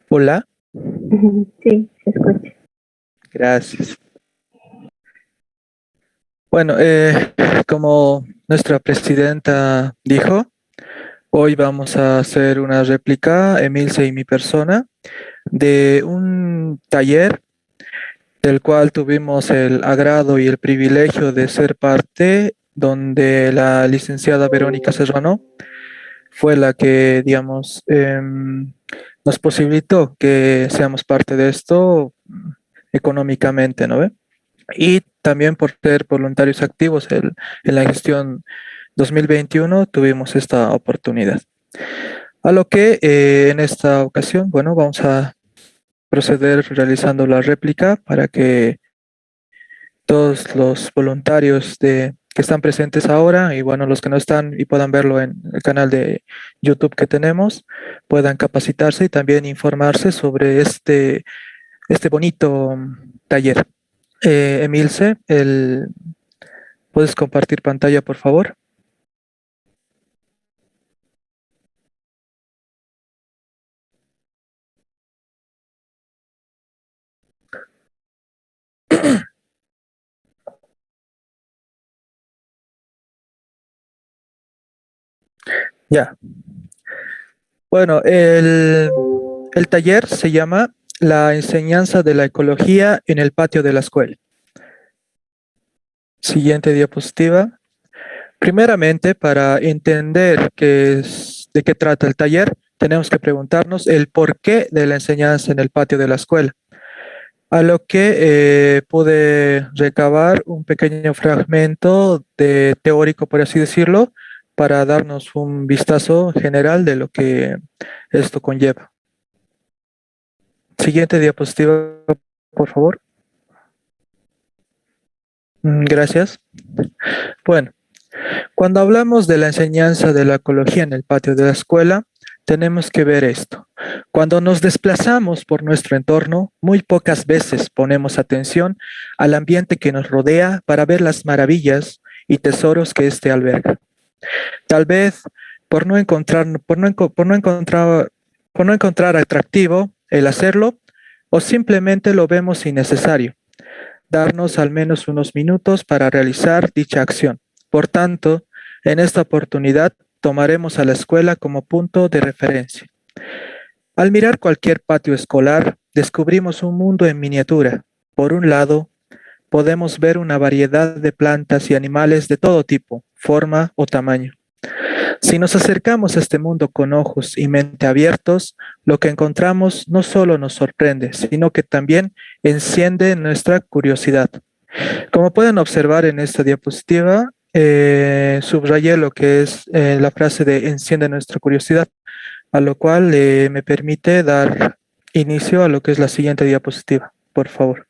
Hola, Sí, se escucha. gracias. Bueno, como nuestra presidenta dijo, hoy vamos a hacer una réplica, Emilce y mi persona, de un taller del cual tuvimos el agrado y el privilegio de ser parte, donde la licenciada Verónica Serrano fue la que, digamos, nos posibilitó que seamos parte de esto económicamente, ¿no ve? Y también por ser voluntarios activos en la gestión 2021 tuvimos esta oportunidad. A lo que en esta ocasión, bueno, vamos a proceder realizando la réplica para que todos los voluntarios que están presentes ahora y bueno, los que no están y puedan verlo en el canal de YouTube que tenemos, puedan capacitarse y también informarse sobre este bonito taller. Emilce, ¿puedes compartir pantalla, por favor? Ya. Bueno, el taller se llama La enseñanza de la ecología en el patio de la escuela. Siguiente diapositiva. Primeramente, para entender de qué trata el taller, tenemos que preguntarnos el porqué de la enseñanza en el patio de la escuela. A lo que pude recabar un pequeño fragmento de teórico, por así decirlo, para darnos un vistazo general de lo que esto conlleva. Siguiente diapositiva, por favor. Gracias. Bueno, cuando hablamos de la enseñanza de la ecología en el patio de la escuela, tenemos que ver esto. Cuando nos desplazamos por nuestro entorno, muy pocas veces ponemos atención al ambiente que nos rodea para ver las maravillas y tesoros que éste alberga. Tal vez por no encontrar atractivo el hacerlo, o simplemente lo vemos innecesario. Darnos al menos unos minutos para realizar dicha acción. Por tanto, en esta oportunidad tomaremos a la escuela como punto de referencia. Al mirar cualquier patio escolar, descubrimos un mundo en miniatura. Por un lado, podemos ver una variedad de plantas y animales de todo tipo, forma o tamaño. Si nos acercamos a este mundo con ojos y mente abiertos, lo que encontramos no solo nos sorprende, sino que también enciende nuestra curiosidad. Como pueden observar en esta diapositiva, subrayé lo que es la frase de enciende nuestra curiosidad, a lo cual me permite dar inicio a lo que es la siguiente diapositiva, por favor.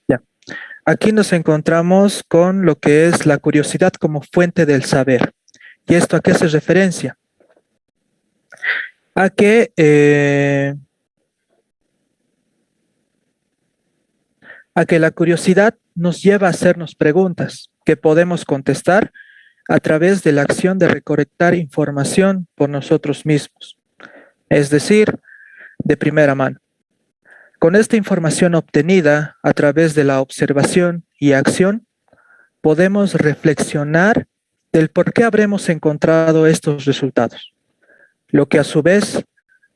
Ya. Aquí nos encontramos con lo que es la curiosidad como fuente del saber. ¿Y esto a qué hace referencia? A que la curiosidad nos lleva a hacernos preguntas que podemos contestar a través de la acción de recolectar información por nosotros mismos, es decir, de primera mano. Con esta información obtenida a través de la observación y acción, podemos reflexionar del por qué habremos encontrado estos resultados, lo que a su vez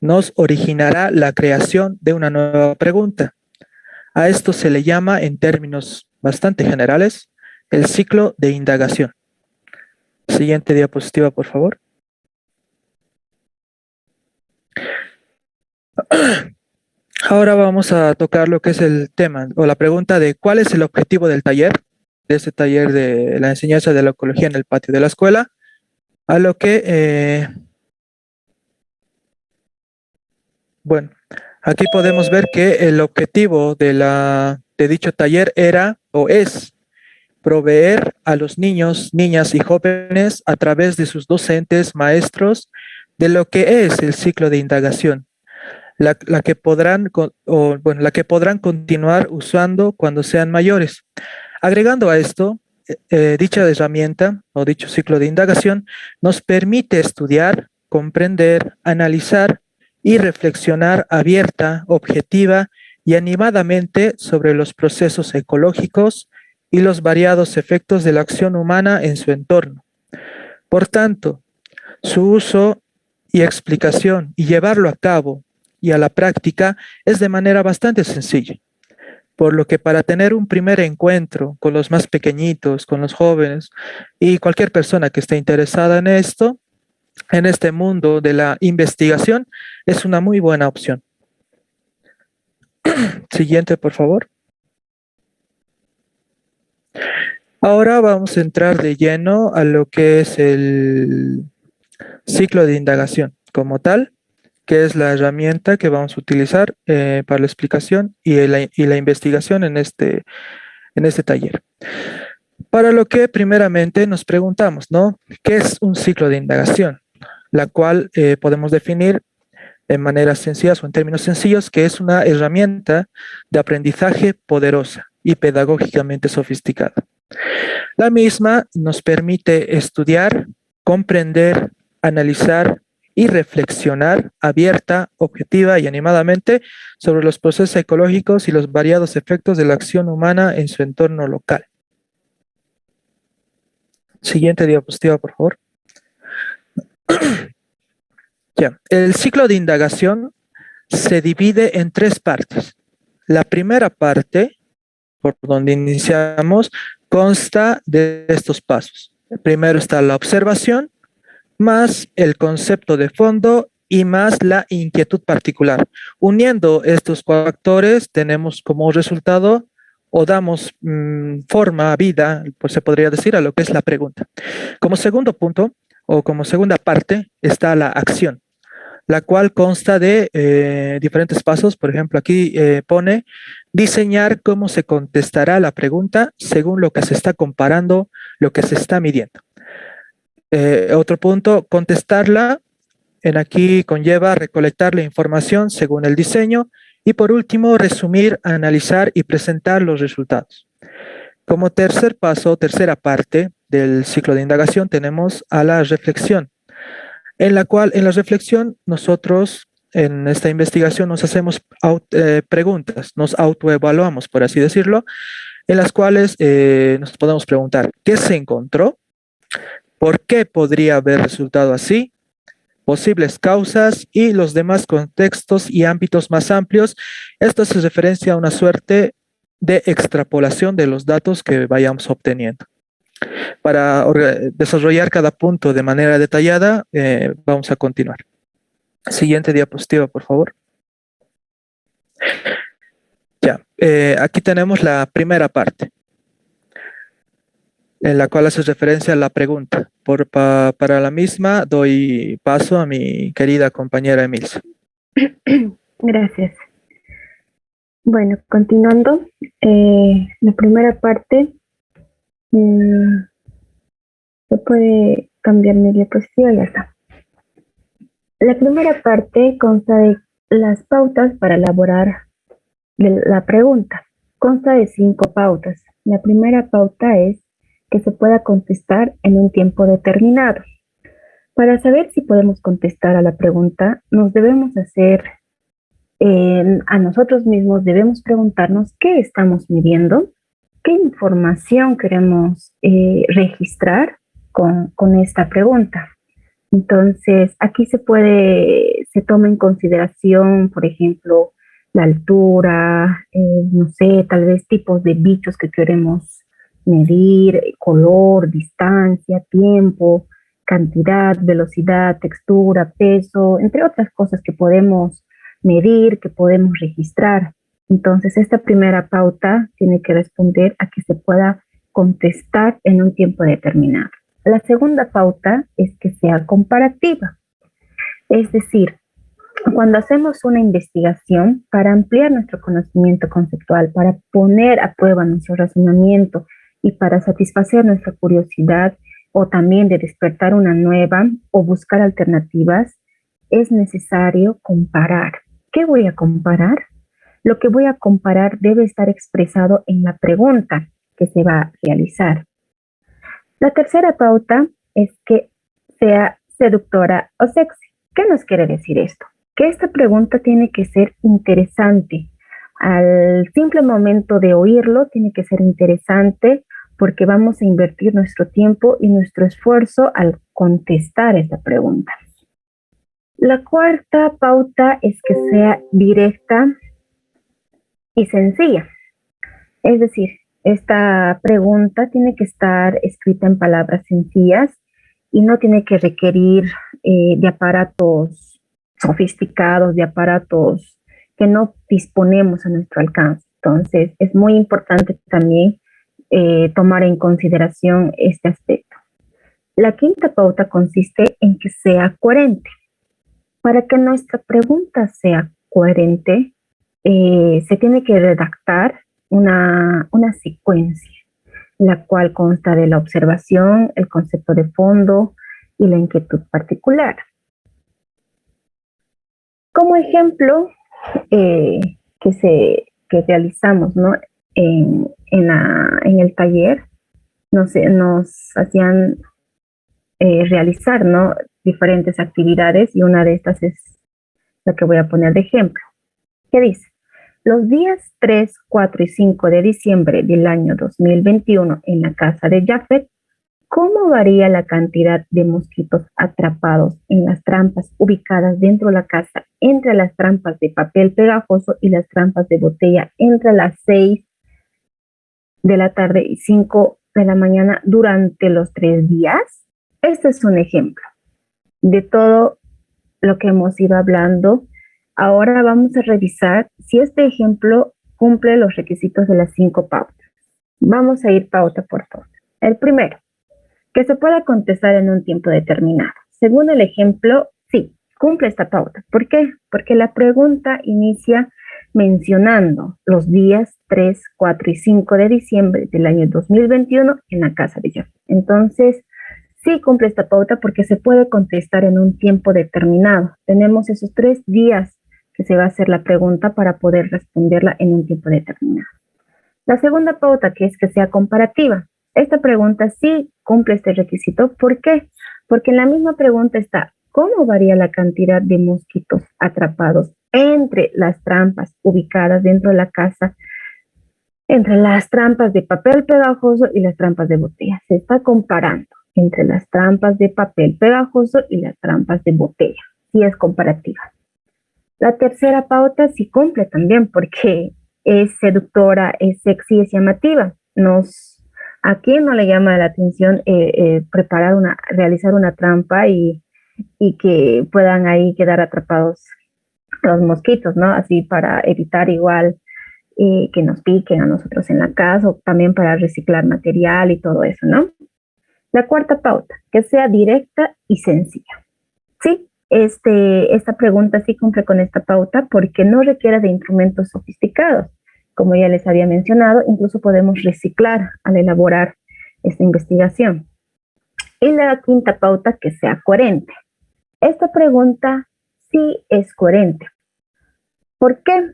nos originará la creación de una nueva pregunta. A esto se le llama, en términos bastante generales, el ciclo de indagación. Siguiente diapositiva, por favor. Ahora vamos a tocar lo que es el tema o la pregunta de cuál es el objetivo del taller, de este taller de la enseñanza de la ecología en el patio de la escuela, a lo que, bueno, aquí podemos ver que el objetivo de dicho taller era o es proveer a los niños, niñas y jóvenes a través de sus docentes, maestros, de lo que es el ciclo de indagación, la que podrán, bueno, la que podrán continuar usando cuando sean mayores. Agregando a esto, dicha herramienta o dicho ciclo de indagación nos permite estudiar comprender, analizar y reflexionar abierta, objetiva y animadamente sobre los procesos ecológicos y los variados efectos de la acción humana en su entorno. Por tanto, su uso y explicación y llevarlo a cabo y a la práctica es de manera bastante sencilla. Por lo que para tener un primer encuentro con los más pequeñitos, con los jóvenes y cualquier persona que esté interesada en esto, en este mundo de la investigación, es una muy buena opción. Siguiente, por favor. Ahora vamos a entrar de lleno a lo que es el ciclo de indagación como tal, que es la herramienta que vamos a utilizar para la explicación y la investigación en este taller. Para lo que primeramente nos preguntamos, ¿no? ¿Qué es un ciclo de indagación? La cual podemos definir en maneras sencillas o en términos sencillos, que es una herramienta de aprendizaje poderosa y pedagógicamente sofisticada. La misma nos permite estudiar, comprender, analizar y reflexionar abierta, objetiva y animadamente sobre los procesos ecológicos y los variados efectos de la acción humana en su entorno local. Siguiente diapositiva, por favor. Ya, el ciclo de indagación se divide en tres partes. La primera parte, por donde iniciamos, consta de estos pasos. Primero está la observación, más el concepto de fondo y más la inquietud particular. Uniendo estos cuatro factores, tenemos como resultado o damos forma, vida, pues se podría decir, a lo que es la pregunta. Como segundo punto, o como segunda parte, está la acción, la cual consta de diferentes pasos. Por ejemplo, aquí pone diseñar cómo se contestará la pregunta según lo que se está comparando, lo que se está midiendo. Otro punto, contestarla, en aquí conlleva recolectar la información según el diseño y por último, resumir, analizar y presentar los resultados. Como tercer paso, tercera parte del ciclo de indagación, tenemos a la reflexión, en la cual en la reflexión nosotros en esta investigación nos hacemos preguntas, nos autoevaluamos, por así decirlo, en las cuales nos podemos preguntar, ¿qué se encontró? ¿Por qué podría haber resultado así? Posibles causas y los demás contextos y ámbitos más amplios. Esto se referencia a una suerte de extrapolación de los datos que vayamos obteniendo. Para desarrollar cada punto de manera detallada, vamos a continuar. Siguiente diapositiva, por favor. Ya, aquí tenemos la primera parte, en la cual hace referencia a la pregunta. Para la misma, doy paso a mi querida compañera Emilce. Gracias. Bueno, continuando, la primera parte, se puede cambiar mi diapositiva y ya está. La primera parte consta de las pautas para elaborar la pregunta. Consta de 5 pautas. La primera pauta es que se pueda contestar en un tiempo determinado. Para saber si podemos contestar a la pregunta, nos debemos hacer, a nosotros mismos debemos preguntarnos qué estamos midiendo, qué información queremos registrar con esta pregunta. Entonces, aquí se toma en consideración, por ejemplo, la altura, no sé, tal vez tipos de bichos que queremos medir, color, distancia, tiempo, cantidad, velocidad, textura, peso, entre otras cosas que podemos medir, que podemos registrar. Entonces, esta primera pauta tiene que responder a que se pueda contestar en un tiempo determinado. La segunda pauta es que sea comparativa, es decir, cuando hacemos una investigación para ampliar nuestro conocimiento conceptual, para poner a prueba nuestro razonamiento y para satisfacer nuestra curiosidad o también de despertar una nueva o buscar alternativas, es necesario comparar. ¿Qué voy a comparar? Lo que voy a comparar debe estar expresado en la pregunta que se va a realizar. La tercera pauta es que sea seductora o sexy. ¿Qué nos quiere decir esto? Que esta pregunta tiene que ser interesante. Al simple momento de oírlo, tiene que ser interesante porque vamos a invertir nuestro tiempo y nuestro esfuerzo al contestar esta pregunta. La cuarta pauta es que sea directa y sencilla. Es decir, esta pregunta tiene que estar escrita en palabras sencillas y no tiene que requerir de aparatos sofisticados, de aparatos que no disponemos a nuestro alcance. Entonces, es muy importante también tomar en consideración este aspecto. La quinta pauta consiste en que sea coherente. Para que nuestra pregunta sea coherente, se tiene que redactar una secuencia, la cual consta de la observación, el concepto de fondo y la inquietud particular. Como ejemplo que realizamos, ¿no? en el taller, nos hacían realizar, ¿no? diferentes actividades y una de estas es la que voy a poner de ejemplo. ¿Qué dice? Los días 3, 4 y 5 de diciembre del año 2021 en la casa de Jafet, ¿cómo varía la cantidad de mosquitos atrapados en las trampas ubicadas dentro de la casa entre las trampas de papel pegajoso y las trampas de botella entre las 6 de la tarde y 5 de la mañana durante los 3 días? Este es un ejemplo de todo lo que hemos ido hablando. Ahora vamos a revisar si este ejemplo cumple los requisitos de las 5 pautas. Vamos a ir pauta por pauta. El primero, que se pueda contestar en un tiempo determinado. Según el ejemplo, sí, cumple esta pauta. ¿Por qué? Porque la pregunta inicia mencionando los días 3, 4 y 5 de diciembre del año 2021 en la casa de Jafet. Entonces, sí cumple esta pauta porque se puede contestar en un tiempo determinado. Tenemos esos 3 días que se va a hacer la pregunta para poder responderla en un tiempo determinado. La segunda pauta, que es que sea comparativa. Esta pregunta sí cumple este requisito. ¿Por qué? Porque en la misma pregunta está, ¿cómo varía la cantidad de mosquitos atrapados entre las trampas ubicadas dentro de la casa, entre las trampas de papel pegajoso y las trampas de botella? Se está comparando entre las trampas de papel pegajoso y las trampas de botella. Sí es comparativa. La tercera pauta sí cumple también porque es seductora, es sexy, es llamativa. ¿A quién no le llama la atención realizar una trampa y que puedan ahí quedar atrapados los mosquitos, ¿no? Así para evitar igual que nos piquen a nosotros en la casa o también para reciclar material y todo eso, ¿no? La cuarta pauta, que sea directa y sencilla. Sí, esta pregunta sí cumple con esta pauta porque no requiere de instrumentos sofisticados. Como ya les había mencionado, incluso podemos reciclar al elaborar esta investigación. Y la quinta pauta, que sea coherente. Esta pregunta sí es coherente. ¿Por qué?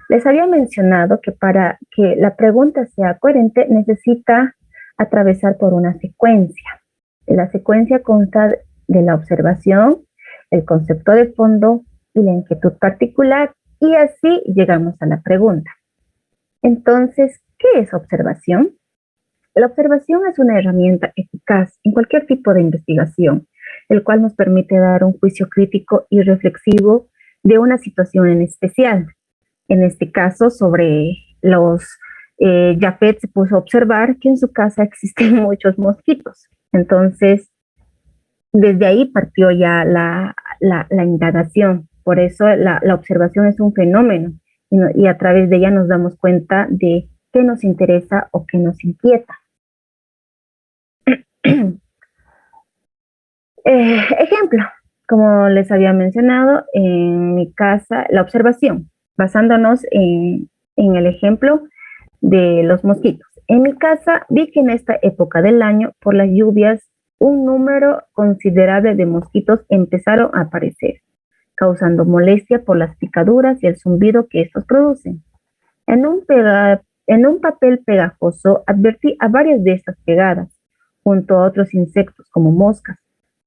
Les había mencionado que para que la pregunta sea coherente necesita atravesar por una secuencia. La secuencia consta de la observación, el concepto de fondo y la inquietud particular, y así llegamos a la pregunta. Entonces, ¿qué es observación? La observación es una herramienta eficaz en cualquier tipo de investigación, el cual nos permite dar un juicio crítico y reflexivo de una situación en especial. En este caso, sobre Jafet se puso a observar que en su casa existen muchos mosquitos. Entonces, desde ahí partió ya la indagación. Por eso la observación es un fenómeno y a través de ella nos damos cuenta de qué nos interesa o qué nos inquieta. Ejemplo, como les había mencionado, en mi casa, la observación, basándonos en el ejemplo de los mosquitos. En mi casa vi que en esta época del año, por las lluvias, un número considerable de mosquitos empezaron a aparecer, causando molestia por las picaduras y el zumbido que estos producen. En un papel pegajoso advertí a varias de estas pegadas, junto a otros insectos como moscas,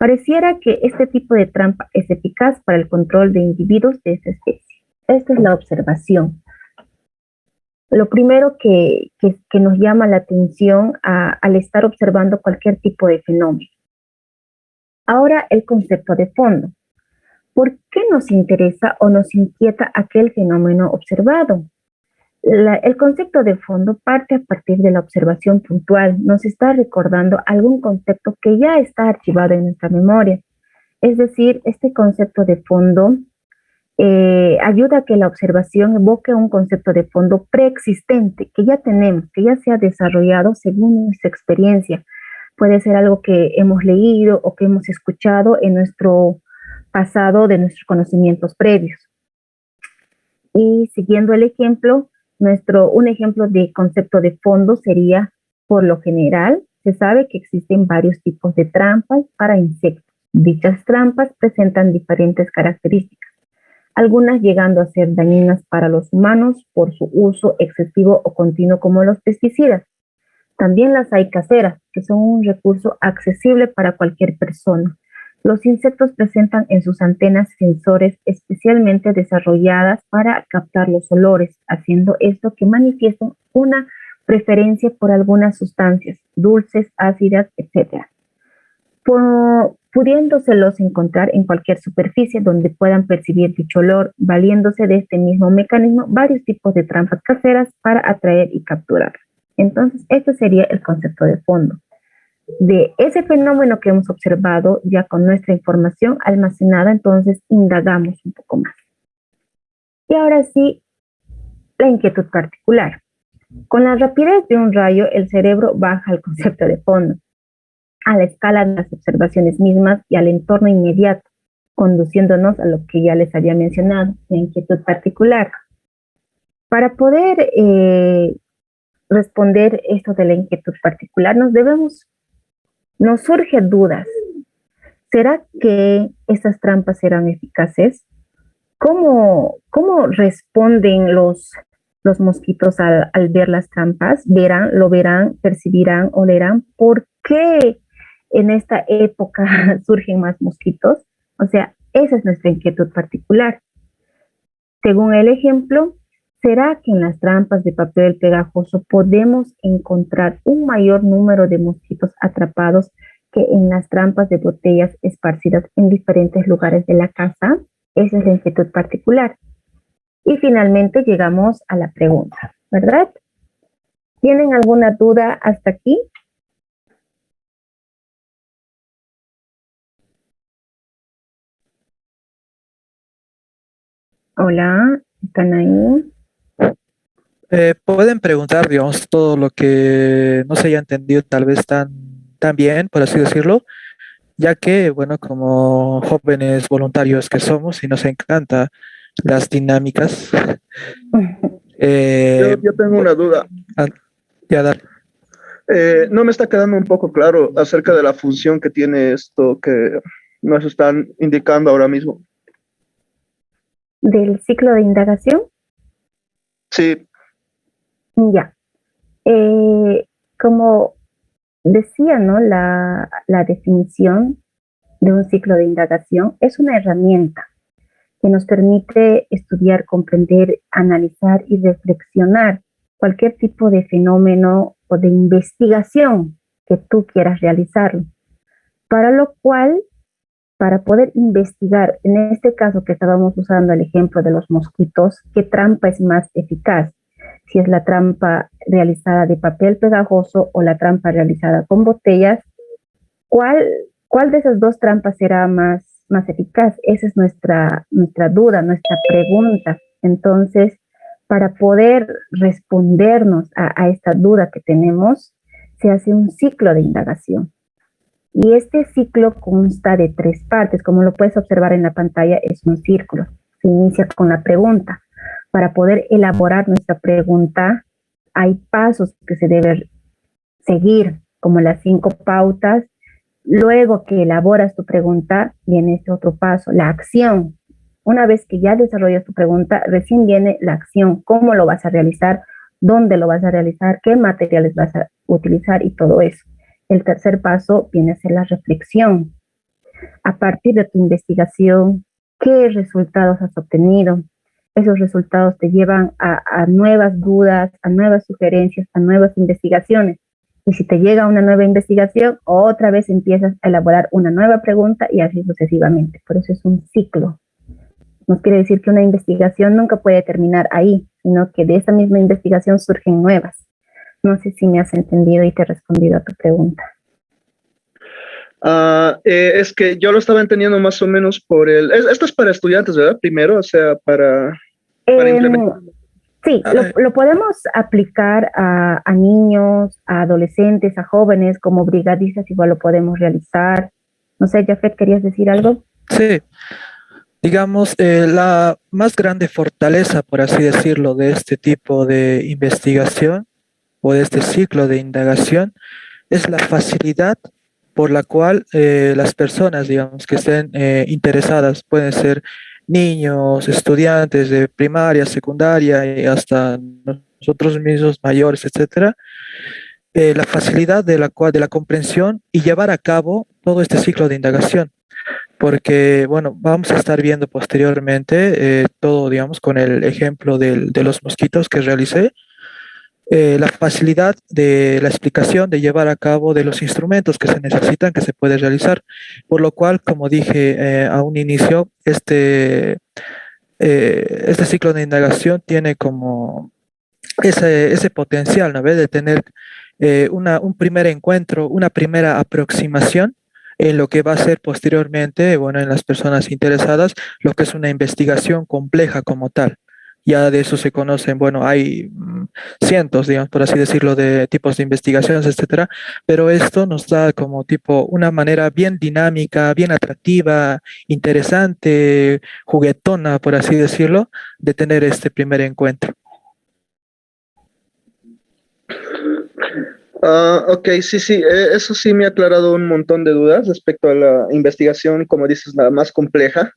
Pareciera que este tipo de trampa es eficaz para el control de individuos de esta especie. Esta es la observación. Lo primero que nos llama la atención al estar observando cualquier tipo de fenómeno. Ahora, el concepto de fondo. ¿Por qué nos interesa o nos inquieta aquel fenómeno observado? El concepto de fondo parte a partir de la observación puntual. Nos está recordando algún concepto que ya está archivado en nuestra memoria. Es decir, este concepto de fondo ayuda a que la observación evoque un concepto de fondo preexistente que ya tenemos, que ya se ha desarrollado según nuestra experiencia. Puede ser algo que hemos leído o que hemos escuchado en nuestro pasado de nuestros conocimientos previos. Y siguiendo el ejemplo, un ejemplo de concepto de fondo sería, por lo general, se sabe que existen varios tipos de trampas para insectos. Dichas trampas presentan diferentes características, algunas llegando a ser dañinas para los humanos por su uso excesivo o continuo como los pesticidas. También las hay caseras, que son un recurso accesible para cualquier persona. Los insectos presentan en sus antenas sensores especialmente desarrolladas para captar los olores, haciendo esto que manifiesten una preferencia por algunas sustancias, dulces, ácidas, etc. Pudiéndoselos encontrar en cualquier superficie donde puedan percibir dicho olor, valiéndose de este mismo mecanismo varios tipos de trampas caseras para atraer y capturar. Entonces, este sería el concepto de fondo. De ese fenómeno que hemos observado, ya con nuestra información almacenada, entonces indagamos un poco más. Y ahora sí, la inquietud particular. Con la rapidez de un rayo, el cerebro baja al concepto de fondo, a la escala de las observaciones mismas y al entorno inmediato, conduciéndonos a lo que ya les había mencionado, la inquietud particular. Para poder responder esto de la inquietud particular, nos surgen dudas. ¿Será que estas trampas serán eficaces? ¿Cómo responden los mosquitos al ver las trampas? ¿Lo verán, percibirán, olerán? ¿Por qué en esta época surgen más mosquitos? O sea, esa es nuestra inquietud particular. Según el ejemplo, ¿será que en las trampas de papel pegajoso podemos encontrar un mayor número de mosquitos atrapados que en las trampas de botellas esparcidas en diferentes lugares de la casa? Esa es la inquietud particular. Y finalmente llegamos a la pregunta, ¿verdad? ¿Tienen alguna duda hasta aquí? Hola, ¿están ahí? Pueden preguntar, digamos, todo lo que no se haya entendido tal vez tan bien, por así decirlo, ya que, bueno, como jóvenes voluntarios que somos y nos encanta las dinámicas, Yo, eh, yo tengo una duda. ah, ya dar. No me está quedando un poco claro acerca de la función que tiene esto que nos están indicando ahora mismo. ¿Del ciclo de indagación? Sí, Ya. Como decía, ¿no? La definición de un ciclo de indagación es una herramienta que nos permite estudiar, comprender, analizar y reflexionar cualquier tipo de fenómeno o de investigación que tú quieras realizar. Para lo cual, para poder investigar, en este caso que estábamos usando el ejemplo de los mosquitos, ¿qué trampa es más eficaz? Si es la trampa realizada de papel pegajoso o la trampa realizada con botellas, ¿cuál de esas dos trampas será más eficaz? Esa es nuestra duda, nuestra pregunta. Entonces, para poder respondernos a esta duda que tenemos, se hace un ciclo de indagación. Y este ciclo consta de 3 partes. Como lo puedes observar en la pantalla, es un círculo. Se inicia con la pregunta. Para poder elaborar nuestra pregunta, hay pasos que se deben seguir, como las 5 pautas. Luego que elaboras tu pregunta, viene este otro paso, la acción. Una vez que ya desarrollas tu pregunta, recién viene la acción. ¿Cómo lo vas a realizar? ¿Dónde lo vas a realizar? ¿Qué materiales vas a utilizar? Y todo eso. El tercer paso viene a ser la reflexión. A partir de tu investigación, ¿qué resultados has obtenido? Esos resultados te llevan a nuevas dudas, a nuevas sugerencias, a nuevas investigaciones. Y si te llega una nueva investigación, otra vez empiezas a elaborar una nueva pregunta y así sucesivamente. Por eso es un ciclo. No quiere decir que una investigación nunca puede terminar ahí, sino que de esa misma investigación surgen nuevas. No sé si me has entendido y te he respondido a tu pregunta. Es que yo lo estaba entendiendo más o menos por esto es para estudiantes, ¿verdad? Primero, o sea, para implementar. Sí, lo podemos aplicar a niños, a adolescentes, a jóvenes, como brigadistas, igual lo podemos realizar. No sé, Jafet, ¿querías decir algo? Sí, digamos, la más grande fortaleza, por así decirlo, de este tipo de investigación o de este ciclo de indagación es la facilidad por la cual las personas, digamos, que estén interesadas, pueden ser niños, estudiantes de primaria, secundaria y hasta nosotros mismos mayores, etcétera, la facilidad de la comprensión y llevar a cabo todo este ciclo de indagación. Porque, bueno, vamos a estar viendo posteriormente todo, digamos, con el ejemplo de los mosquitos que realicé, la facilidad de la explicación, de llevar a cabo de los instrumentos que se necesitan, que se puede realizar. Por lo cual, como dije a un inicio, este ciclo de indagación tiene como ese potencial, ¿no ve? De tener un primer encuentro, una primera aproximación en lo que va a ser posteriormente, bueno, en las personas interesadas, lo que es una investigación compleja como tal. Ya de eso se conocen, bueno, hay cientos, digamos, por así decirlo, de tipos de investigaciones, etcétera, pero esto nos da como tipo una manera bien dinámica, bien atractiva, interesante, juguetona, por así decirlo, de tener este primer encuentro. Ok, sí, sí, eso sí me ha aclarado un montón de dudas respecto a la investigación, como dices, la más compleja,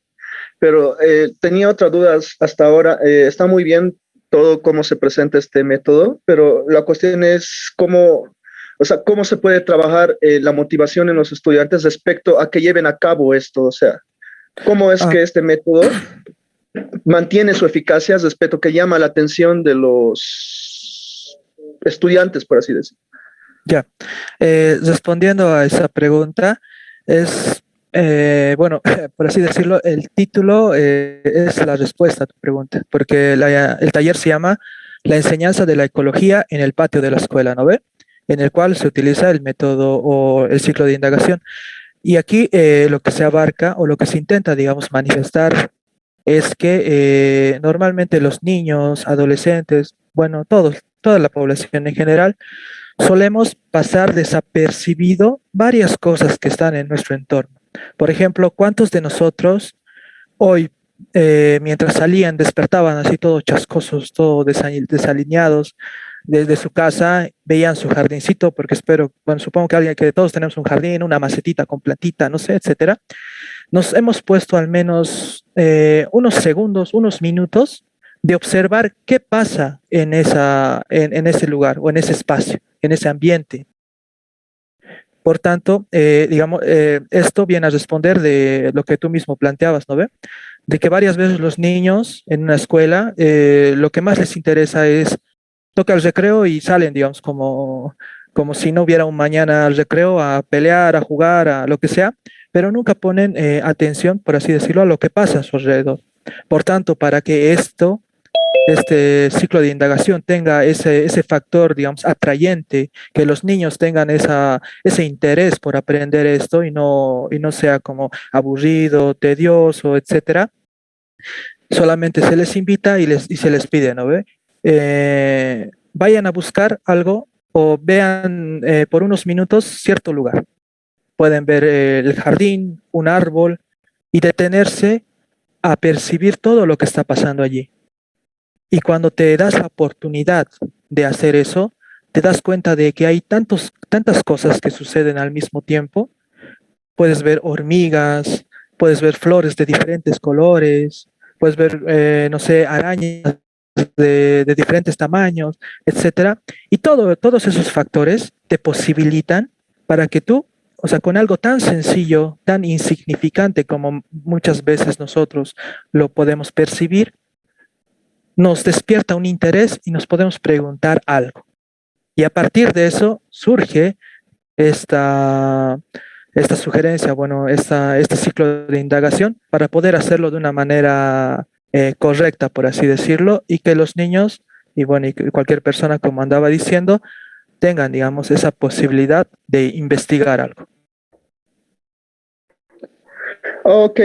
pero tenía otras dudas hasta ahora. Está muy bien todo cómo se presenta este método, pero la cuestión es cómo, o sea, cómo se puede trabajar la motivación en los estudiantes respecto a que lleven a cabo esto, o sea, cómo es Ah, que este método mantiene su eficacia respecto que llama la atención de los estudiantes, por así decirlo. ya, respondiendo a esa pregunta, es, bueno, por así decirlo, el título es la respuesta a tu pregunta, porque el taller se llama La enseñanza de la ecología en el patio de la escuela, ¿no ve? En el cual se utiliza el método o el ciclo de indagación. Y aquí lo que se abarca o lo que se intenta, digamos, manifestar es que normalmente los niños, adolescentes, bueno, toda la población en general, solemos pasar desapercibido varias cosas que están en nuestro entorno. Por ejemplo, ¿cuántos de nosotros hoy, mientras salían, despertaban así todos chascosos, todos desalineados desde su casa, veían su jardincito, porque espero, bueno, supongo que alguien que todos tenemos un jardín, una macetita con plantita, no sé, etcétera. Nos hemos puesto al menos unos segundos, unos minutos de observar qué pasa en ese lugar o en ese espacio, en ese ambiente. Por tanto, digamos, esto viene a responder de lo que tú mismo planteabas, ¿no ve? De que varias veces los niños en una escuela lo que más les interesa es toca el recreo y salen, digamos, como si no hubiera un mañana al recreo a pelear, a jugar, a lo que sea, pero nunca ponen atención, por así decirlo, a lo que pasa a su alrededor. Por tanto, para que este ciclo de indagación tenga ese factor, digamos, atrayente, que los niños tengan ese interés por aprender esto y no sea como aburrido, tedioso, etcétera, solamente se les invita y se les pide, ¿no ve? Vayan a buscar algo o vean por unos minutos cierto lugar. Pueden ver el jardín, un árbol y detenerse a percibir todo lo que está pasando allí. Y cuando te das la oportunidad de hacer eso, te das cuenta de que hay tantas cosas que suceden al mismo tiempo. Puedes ver hormigas, puedes ver flores de diferentes colores, puedes ver, no sé, arañas de diferentes tamaños, etcétera. Y todos esos factores te posibilitan para que tú o sea, con algo tan sencillo, tan insignificante como muchas veces nosotros lo podemos percibir, nos despierta un interés y nos podemos preguntar algo. Y a partir de eso surge esta, esta sugerencia, bueno, este ciclo de indagación para poder hacerlo de una manera correcta, por así decirlo, y que los niños y bueno, y que cualquier persona, como andaba diciendo, tengan, digamos, esa posibilidad de investigar algo. Ok,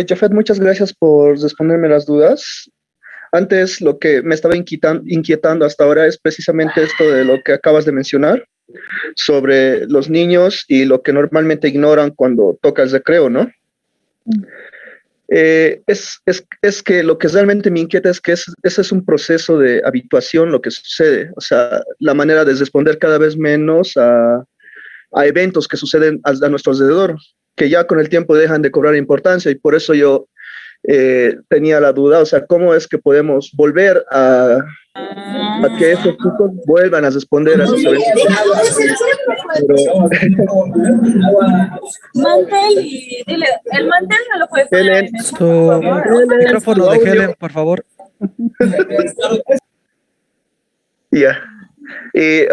Jafet, muchas gracias por responderme las dudas. Antes, lo que me estaba inquietando hasta ahora es precisamente esto de lo que acabas de mencionar sobre los niños y lo que normalmente ignoran cuando toca el recreo, ¿no? Es que lo que realmente me inquieta es que ese es un proceso de habituación lo que sucede, o sea, la manera de responder cada vez menos a eventos que suceden a nuestro alrededor, que ya con el tiempo dejan de cobrar importancia y por eso yo tenía la duda, o sea, ¿cómo es que podemos volver a que esos chicos vuelvan a responder a esos eventos? Pero, Mantel y dile, el mantel no lo puede poner Helen, en eso, Su por favor. micrófono tu de audio. Helen, por favor. Ya.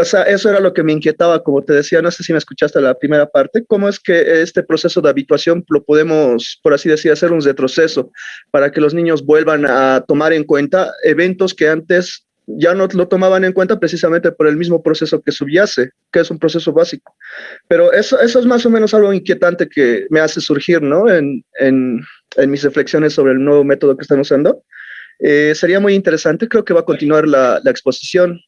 O sea, eso era lo que me inquietaba, como te decía, no sé si me escuchaste la primera parte, cómo es que este proceso de habituación lo podemos, por así decir, hacer un retroceso para que los niños vuelvan a tomar en cuenta eventos que antes ya no lo tomaban en cuenta precisamente por el mismo proceso que subyace, que es un proceso básico. Pero eso es más o menos algo inquietante que me hace surgir, ¿no? En mis reflexiones sobre el nuevo método que están usando. Sería muy interesante, creo que va a continuar la exposición.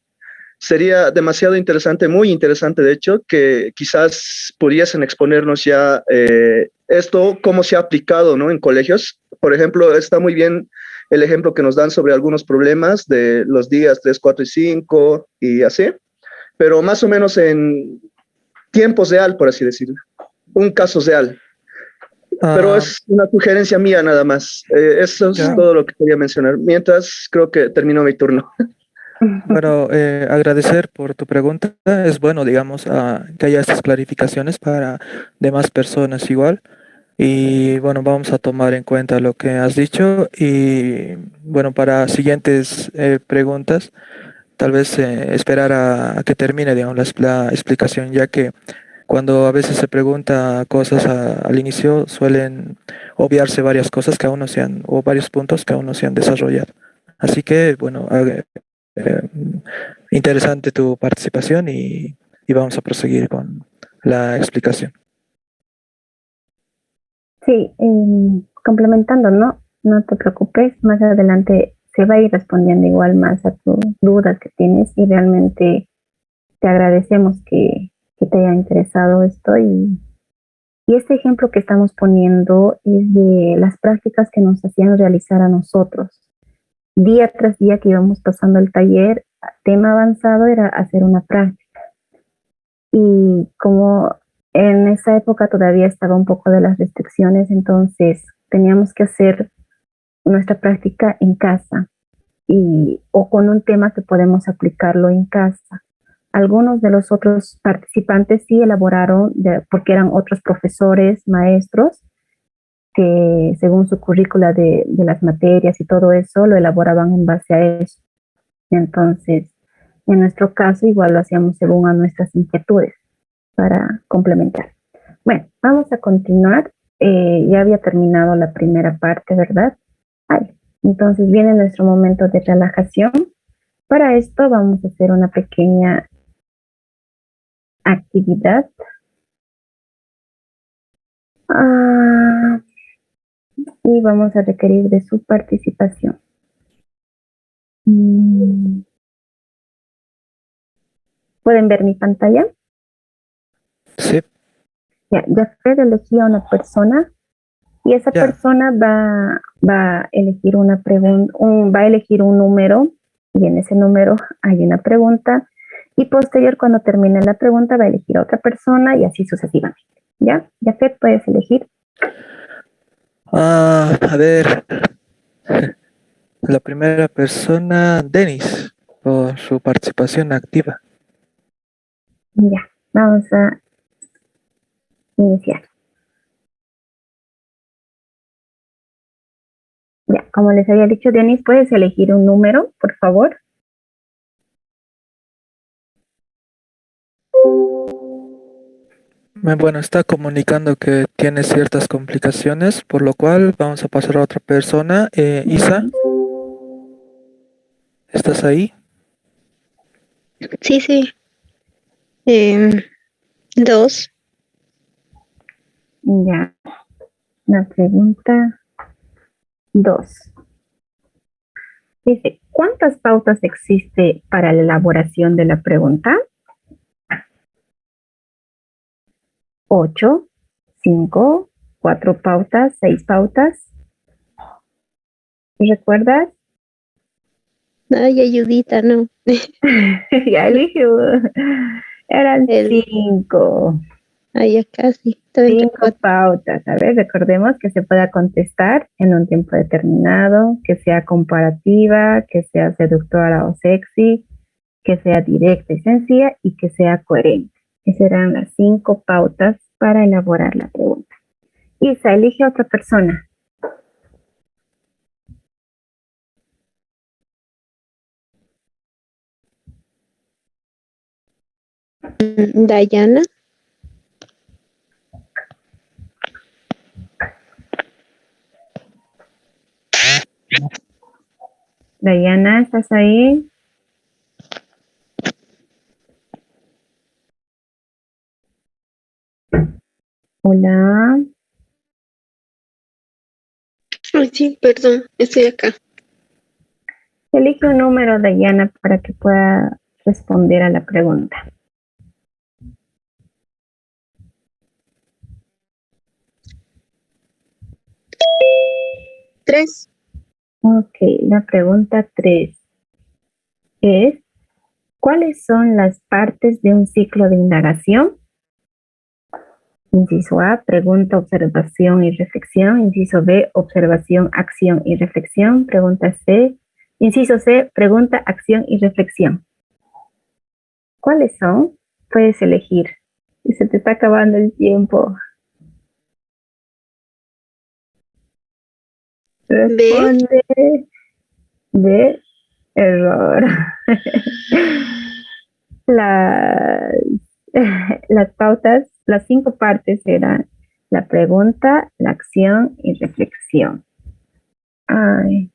Sería demasiado interesante, muy interesante de hecho, que quizás pudiesen exponernos ya esto, cómo se ha aplicado, ¿no? En colegios. Por ejemplo, está muy bien el ejemplo que nos dan sobre algunos problemas de los días 3, 4 y 5 y así, pero más o menos en tiempo real, por así decirlo, un caso real. Pero es una sugerencia mía nada más. Eso es todo lo que quería mencionar. Mientras, creo que terminó mi turno. Bueno, agradecer por tu pregunta. Es bueno, digamos, que haya estas clarificaciones para demás personas igual. Y bueno, vamos a tomar en cuenta lo que has dicho y bueno, para siguientes preguntas, tal vez esperar a que termine, digamos, la explicación, ya que cuando a veces se pregunta cosas al inicio suelen obviarse varias cosas que aún no se han, o varios puntos que aún no se han desarrollado. Así que, bueno, eh, interesante tu participación y vamos a proseguir con la explicación. Sí, complementando, ¿no? No te preocupes, más adelante se va a ir respondiendo igual más a tus dudas que tienes y realmente te agradecemos que te haya interesado esto y este ejemplo que estamos poniendo es de las prácticas que nos hacían realizar a nosotros. Día tras día que íbamos pasando el taller, tema avanzado era hacer una práctica. Y como en esa época todavía estaba un poco de las restricciones, entonces teníamos que hacer nuestra práctica en casa o con un tema que podemos aplicarlo en casa. Algunos de los otros participantes sí elaboraron, porque eran otros profesores, maestros, que según su currícula de las materias y todo eso, lo elaboraban en base a eso. Entonces, en nuestro caso, igual lo hacíamos según a nuestras inquietudes para complementar. Bueno, vamos a continuar. Ya había terminado la primera parte, ¿verdad? Entonces viene nuestro momento de relajación. Para esto vamos a hacer una pequeña actividad. Y vamos a requerir de su participación. ¿Pueden ver mi pantalla? Sí. Ya Fred elegía a una persona y esa persona va a elegir una pregunta, va a elegir un número y en ese número hay una pregunta y posterior cuando termine la pregunta va a elegir a otra persona y así sucesivamente. ¿Ya? Fred, puedes elegir. A ver, la primera persona, Denis, por su participación activa. Ya, vamos a Iniciar. Ya, como les había dicho, Denis, ¿puedes elegir un número, por favor? Bueno, está comunicando que tiene ciertas complicaciones, por lo cual vamos a pasar a otra persona. Isa, ¿estás ahí? Sí, sí. 2. Ya, la pregunta 2. Dice, ¿cuántas pautas existe para la elaboración de la pregunta? 8, 5, 4 pautas, 6 pautas. ¿Recuerdas? Ay, ayudita, no. Ya eligió. Eran El- 5. Ay, ya casi. Estoy entre 5 cuatro. pautas. A ver, recordemos que se pueda contestar en un tiempo determinado, que sea comparativa, que sea seductora o sexy, que sea directa y sencilla y que sea coherente. Esas eran las 5 pautas para elaborar la pregunta. Isa, elige a otra persona. Dayana. Dayana, ¿estás ahí? Hola. Ay, sí, perdón, estoy acá. Elige un número, Dayana, para que pueda responder a la pregunta. 3. Ok, la pregunta 3 es, ¿cuáles son las partes de un ciclo de indagación? Inciso A, pregunta, observación y reflexión. Inciso B, observación, acción y reflexión. Pregunta C, inciso C, pregunta, acción y reflexión. ¿Cuáles son? Puedes elegir. Y se te está acabando el tiempo. Responde. B, error. Las, las pautas, las 5 partes eran la pregunta, la acción y reflexión. Ay,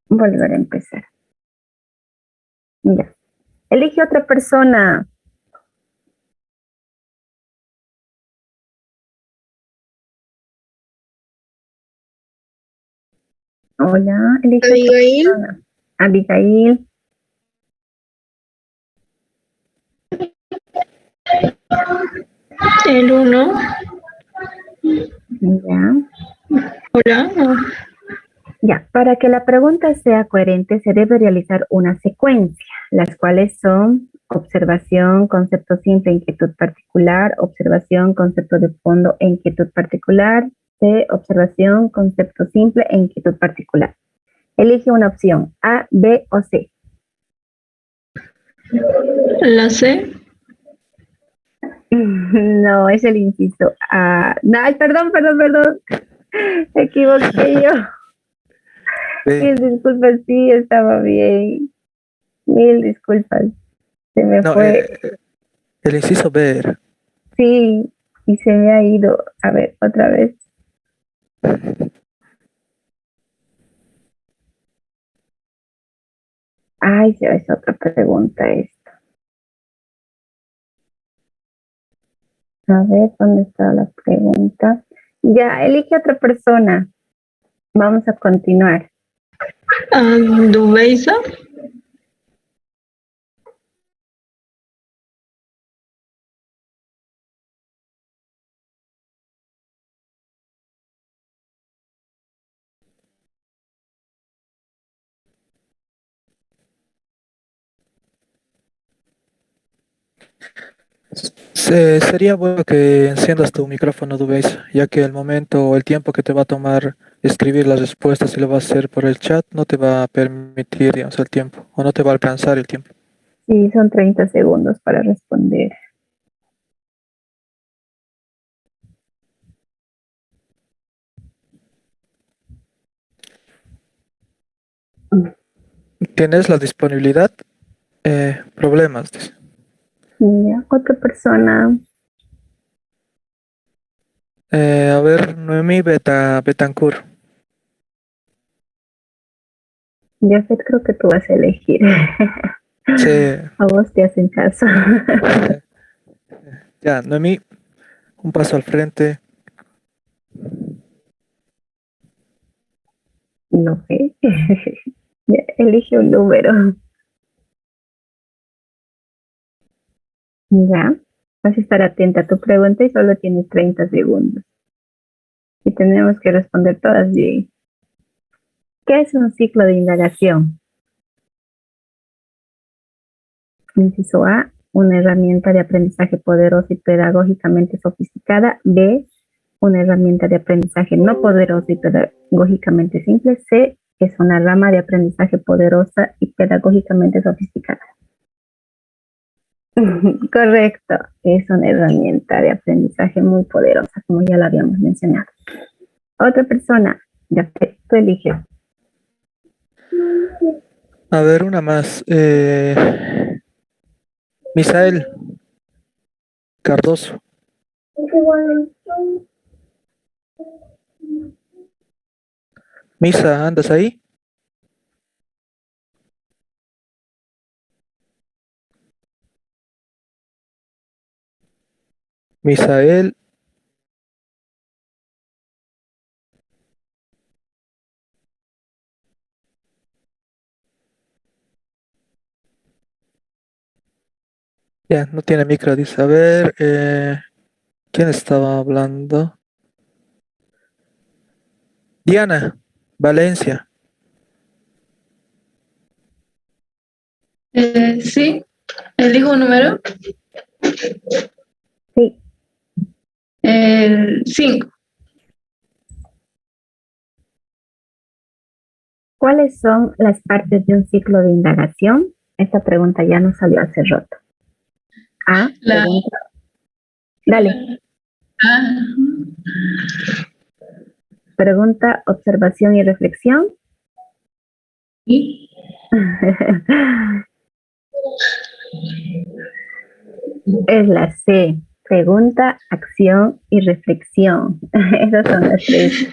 volver a empezar. Ya. Elige otra persona. Hola, elige otra Abigail. persona. Abigail. El 1. Ya. Hola. Ya, para que la pregunta sea coherente se debe realizar una secuencia, las cuales son observación, concepto simple, inquietud particular, observación, concepto de fondo e inquietud particular, C, observación, concepto simple e inquietud particular. Elige una opción, A, B o C. La C. No, es el inciso A. No, ay, perdón. Me equivoqué yo. Mil disculpas, sí, estaba bien. Mil disculpas. Se me No, fue. el inciso B era. Sí, y se me ha ido. A ver, otra vez. Ay, ya es otra pregunta esta. A ver, ¿dónde está la pregunta? Ya, elige otra persona. Vamos a continuar. Dubeiza. Sería bueno que enciendas tu micrófono, Dubéis, ya que el momento o el tiempo que te va a tomar escribir las respuestas y lo vas a hacer por el chat no te va a permitir, digamos, el tiempo, o no te va a alcanzar el tiempo. Sí, son 30 segundos para responder. ¿Tienes la disponibilidad? Problemas, dice. Ya, otra persona. A ver, Noemí Betancourt. Jafet, creo que tú vas a elegir. Sí, A vos te hacen caso. ya, Noemí, un paso al frente. No sé. Ya, elige un número. Ya. Vas a estar atenta a tu pregunta y solo tienes 30 segundos. Y tenemos que responder todas bien. ¿Qué es un ciclo de indagación? Inciso A, una herramienta de aprendizaje poderosa y pedagógicamente sofisticada. B, una herramienta de aprendizaje no poderosa y pedagógicamente simple. C, es una rama de aprendizaje poderosa y pedagógicamente sofisticada. Correcto, es una herramienta de aprendizaje muy poderosa, como ya lo habíamos mencionado. Otra persona, ya tú eliges. A ver, una más. Misael Cardoso. Misa, ¿andas ahí? Misael. Ya, no tiene micro, dice. A ver, ¿quién estaba hablando? Diana, Valencia. Sí, elijo un número. Sí, El 5. ¿cuáles son las partes de un ciclo de indagación? Esta pregunta ya nos salió hace rato. A, La, pregunta. Dale, ah, pregunta, observación y reflexión. sí. Es la C, pregunta, acción y reflexión. Esas son las tres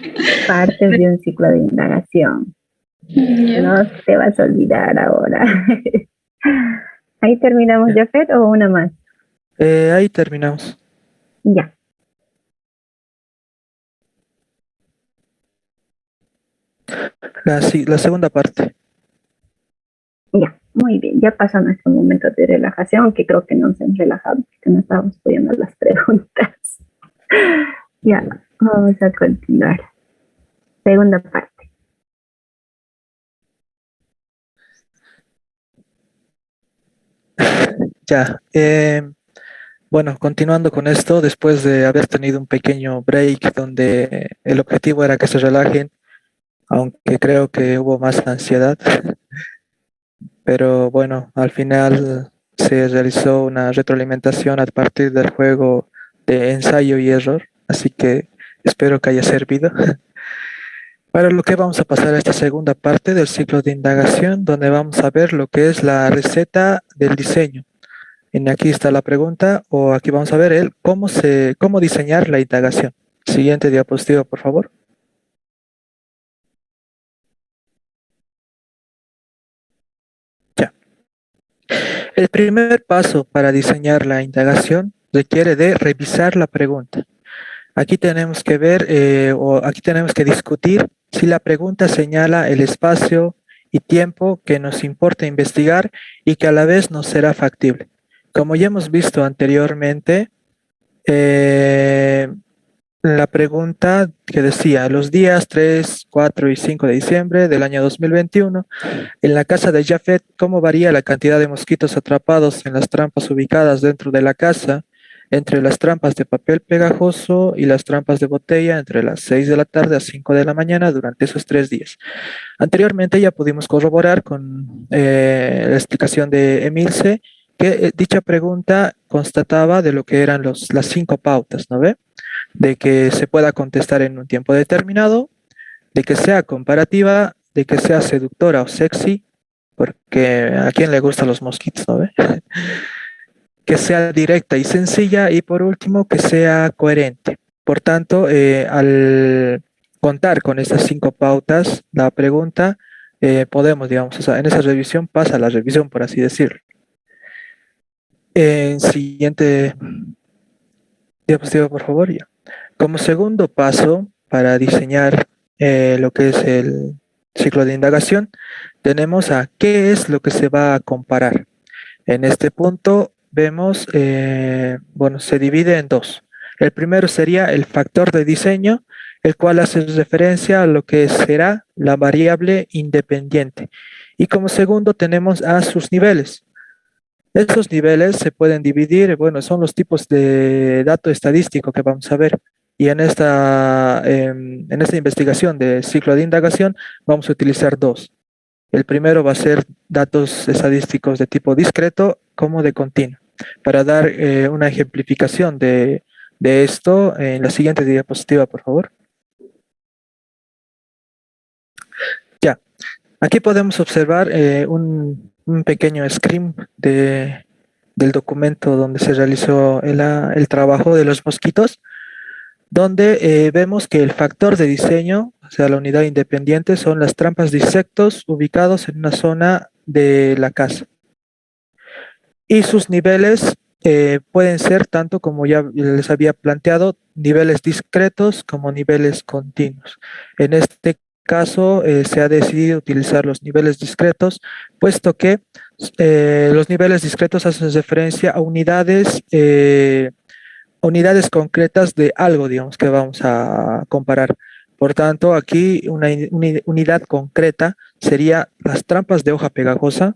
partes de un ciclo de indagación. Ya. No te vas a olvidar ahora. Ahí terminamos, Jafet, o una más. Ahí terminamos. Ya, La segunda parte. ya, muy bien. Ya pasó nuestro momento de relajación, aunque creo que no nos hemos relajado porque no estábamos poniendo las preguntas. Ya, vamos a continuar. Segunda parte. Ya. Bueno, continuando con esto, después de haber tenido un pequeño break donde el objetivo era que se relajen, aunque creo que hubo más ansiedad, pero bueno, al final se realizó una retroalimentación a partir del juego de ensayo y error, así que espero que haya servido. Para lo que vamos a pasar a esta segunda parte del ciclo de indagación, donde vamos a ver lo que es la receta del diseño. Aquí está la pregunta, o aquí vamos a ver cómo diseñar la indagación. Siguiente diapositiva, por favor. Ya. El primer paso para diseñar la indagación requiere de revisar la pregunta. Aquí tenemos que ver o aquí tenemos que discutir si la pregunta señala el espacio y tiempo que nos importa investigar y que a la vez nos será factible. Como ya hemos visto anteriormente, eh, la pregunta que decía, los días 3, 4 y 5 de diciembre del año 2021, en la casa de Jafet, ¿cómo varía la cantidad de mosquitos atrapados en las trampas ubicadas dentro de la casa, entre las trampas de papel pegajoso y las trampas de botella entre las 6 de la tarde a 5 de la mañana durante esos 3 días? Anteriormente ya pudimos corroborar con la explicación de Emilce que dicha pregunta constataba de lo que eran las 5 pautas, ¿no ve? De que se pueda contestar en un tiempo determinado, de que sea comparativa, de que sea seductora o sexy, porque a quién le gustan los mosquitos, ¿no ve? Que sea directa y sencilla y por último que sea coherente. Por tanto, al contar con estas 5 pautas, la pregunta podemos, digamos, o sea, en esa revisión pasa la revisión, por así decirlo. Siguiente diapositiva, por favor. Ya. Como segundo paso para diseñar lo que es el ciclo de indagación, tenemos a qué es lo que se va a comparar. En este punto vemos, bueno, se divide en 2. El primero sería el factor de diseño, el cual hace referencia a lo que será la variable independiente. Y como segundo tenemos a sus niveles. Estos niveles se pueden dividir, bueno, son los tipos de dato estadístico que vamos a ver. Y en esta investigación de ciclo de indagación vamos a utilizar 2. El primero va a ser datos estadísticos de tipo discreto como de continuo. Para dar una ejemplificación de esto, en la siguiente diapositiva, por favor. Ya, aquí podemos observar un pequeño screen del documento donde se realizó el trabajo de los mosquitos, donde vemos que el factor de diseño, o sea, la unidad independiente, son las trampas de insectos ubicados en una zona de la casa. Y sus niveles pueden ser tanto como ya les había planteado, niveles discretos como niveles continuos. En este caso se ha decidido utilizar los niveles discretos, puesto que los niveles discretos hacen referencia a unidades concretas de algo, digamos, que vamos a comparar. Por tanto, aquí una unidad concreta sería las trampas de hoja pegajosa,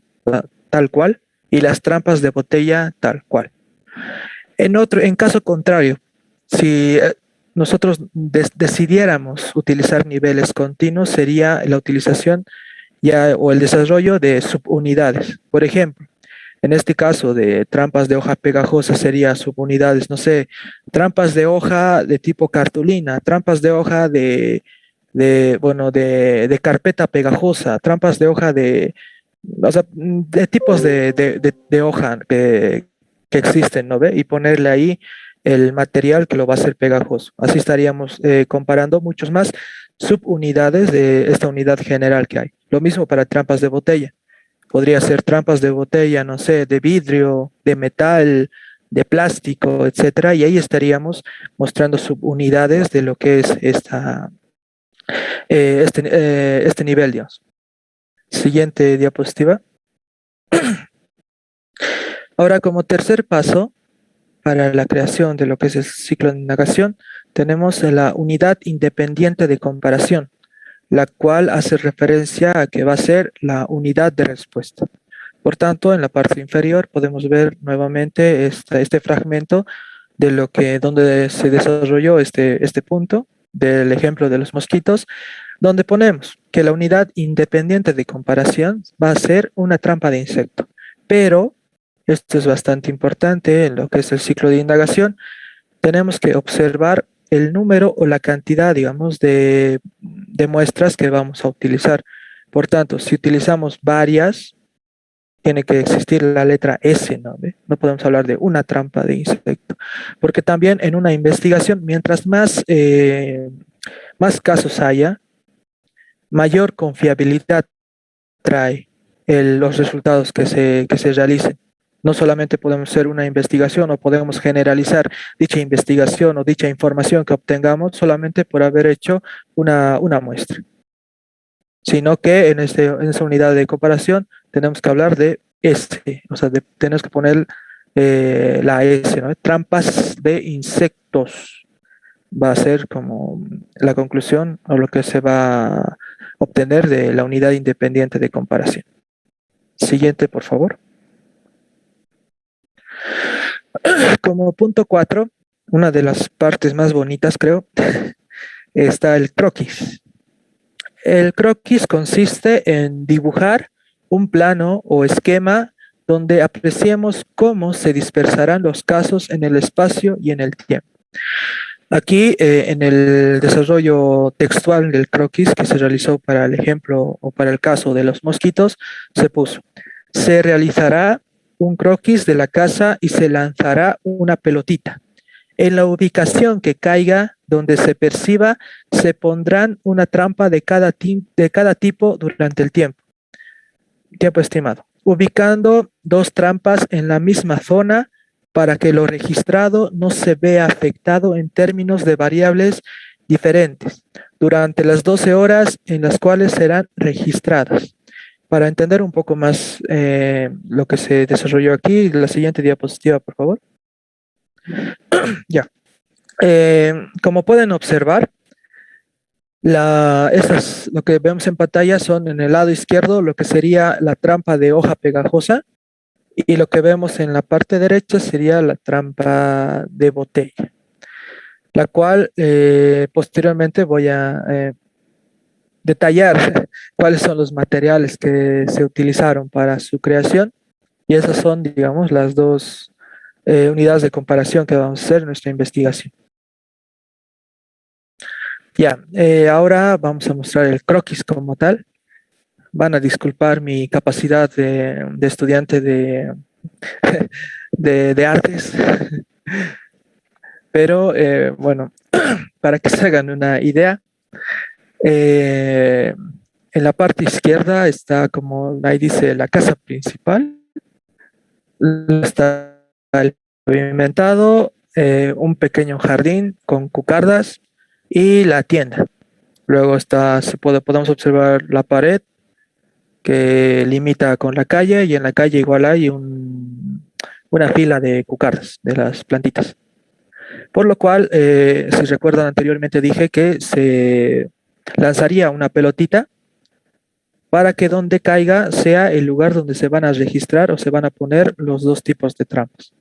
tal cual, y las trampas de botella, tal cual. En caso contrario, si nosotros decidiéramos utilizar niveles continuos, sería la utilización o el desarrollo de subunidades. Por ejemplo, en este caso de trampas de hoja pegajosa sería subunidades, no sé, trampas de hoja de tipo cartulina, trampas de hoja de carpeta pegajosa, trampas de hoja o sea, de tipos de hoja que existen, ¿no ve? Y ponerle ahí el material que lo va a hacer pegajoso. Así estaríamos comparando muchos más subunidades de esta unidad general que hay. Lo mismo para trampas de botella. Podría ser trampas de botella, no sé, de vidrio, de metal, de plástico, etcétera, y ahí estaríamos mostrando subunidades de lo que es este nivel, digamos. Siguiente diapositiva. Ahora, como tercer paso para la creación de lo que es el ciclo de indagación, tenemos la unidad independiente de comparación, la cual hace referencia a que va a ser la unidad de respuesta. Por tanto, en la parte inferior podemos ver nuevamente este fragmento de donde se desarrolló este punto del ejemplo de los mosquitos, donde ponemos que la unidad independiente de comparación va a ser una trampa de insecto. Pero, esto es bastante importante en lo que es el ciclo de indagación, tenemos que observar el número o la cantidad, digamos, de muestras que vamos a utilizar. Por tanto, si utilizamos varias, tiene que existir la letra S, ¿no? No podemos hablar de una trampa de insecto, porque también en una investigación, mientras más casos haya, mayor confiabilidad trae los resultados que se realicen. No solamente podemos hacer una investigación o podemos generalizar dicha investigación o dicha información que obtengamos solamente por haber hecho una muestra, sino que en esa unidad de comparación tenemos que hablar de o sea, tenemos que poner la S, ¿no? Trampas de insectos. Va a ser como la conclusión o lo que se va a obtener de la unidad independiente de comparación. Siguiente, por favor. Como punto 4, una de las partes más bonitas, creo, está el croquis. El croquis consiste en dibujar un plano o esquema donde apreciemos cómo se dispersarán los casos en el espacio y en el tiempo. Aquí, en el desarrollo textual del croquis que se realizó para el ejemplo o para el caso de los mosquitos, se puso, se realizará un croquis de la casa y se lanzará una pelotita. En la ubicación que caiga, donde se perciba, se pondrán una trampa de cada tipo durante el tiempo estimado, ubicando dos trampas en la misma zona para que lo registrado no se vea afectado en términos de variables diferentes durante las 12 horas en las cuales serán registradas. Para entender un poco más lo que se desarrolló aquí, la siguiente diapositiva, por favor. Ya. Como pueden observar, lo que vemos en pantalla son en el lado izquierdo lo que sería la trampa de hoja pegajosa y lo que vemos en la parte derecha sería la trampa de botella, la cual posteriormente voy a detallar cuáles son los materiales que se utilizaron para su creación y esas son, digamos, las dos unidades de comparación que vamos a hacer en nuestra investigación. Ya, ahora vamos a mostrar el croquis como tal. Van a disculpar mi capacidad de estudiante de artes, pero bueno, para que se hagan una idea, en la parte izquierda está, como ahí dice, la casa principal, está el pavimentado, un pequeño jardín con cucardas y la tienda. Luego está, podemos observar la pared que limita con la calle y en la calle igual hay una fila de cucardas de las plantitas. Por lo cual, si recuerdan anteriormente dije que se lanzaría una pelotita para que donde caiga sea el lugar donde se van a registrar o se van a poner los dos tipos de trampas.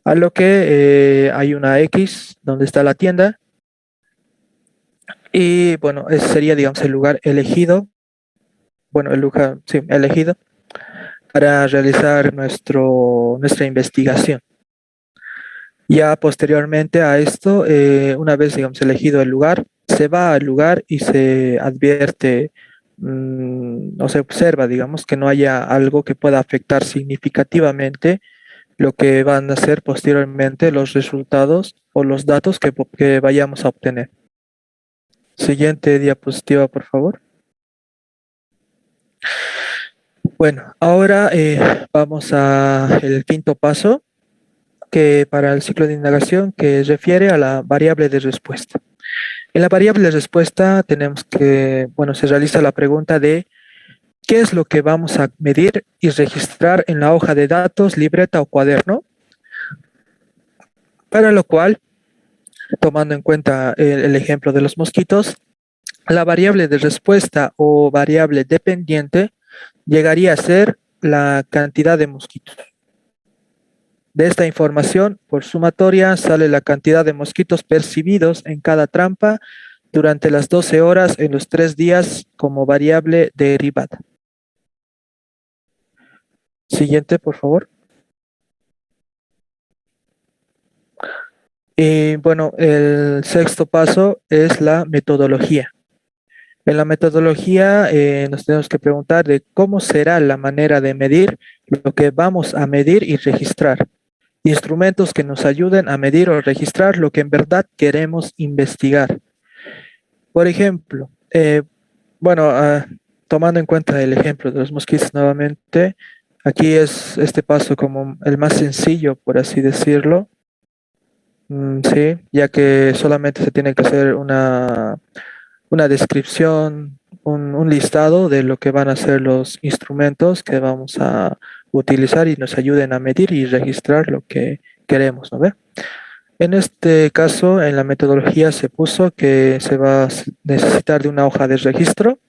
A lo que hay una X donde está la tienda y bueno, ese sería, digamos, el lugar elegido, bueno, el lugar, sí, elegido para realizar nuestra investigación. Ya posteriormente a esto, una vez, digamos, elegido el lugar, se va al lugar y se advierte o se observa, digamos, que no haya algo que pueda afectar significativamente lo que van a ser posteriormente los resultados o los datos que vayamos a obtener. Siguiente diapositiva, por favor. Bueno, ahora vamos a el quinto paso, que para el ciclo de indagación, que refiere a la variable de respuesta. En la variable de respuesta tenemos que, bueno, se realiza la pregunta de qué es lo que vamos a medir y registrar en la hoja de datos, libreta o cuaderno, para lo cual, tomando en cuenta el ejemplo de los mosquitos, la variable de respuesta o variable dependiente llegaría a ser la cantidad de mosquitos. De esta información, por sumatoria, sale la cantidad de mosquitos percibidos en cada trampa durante las 12 horas en los 3 días como variable derivada. Siguiente, por favor. Y bueno, el sexto paso es la metodología. En la metodología nos tenemos que preguntar de cómo será la manera de medir lo que vamos a medir y registrar. Instrumentos que nos ayuden a medir o registrar lo que en verdad queremos investigar. Por ejemplo, bueno, tomando en cuenta el ejemplo de los mosquitos nuevamente, aquí es este paso como el más sencillo, por así decirlo. Sí, ya que solamente se tiene que hacer una descripción, un listado de lo que van a ser los instrumentos que vamos a utilizar y nos ayuden a medir y registrar lo que queremos, ¿no ve? En este caso, en la metodología se puso que se va a necesitar de una hoja de registro.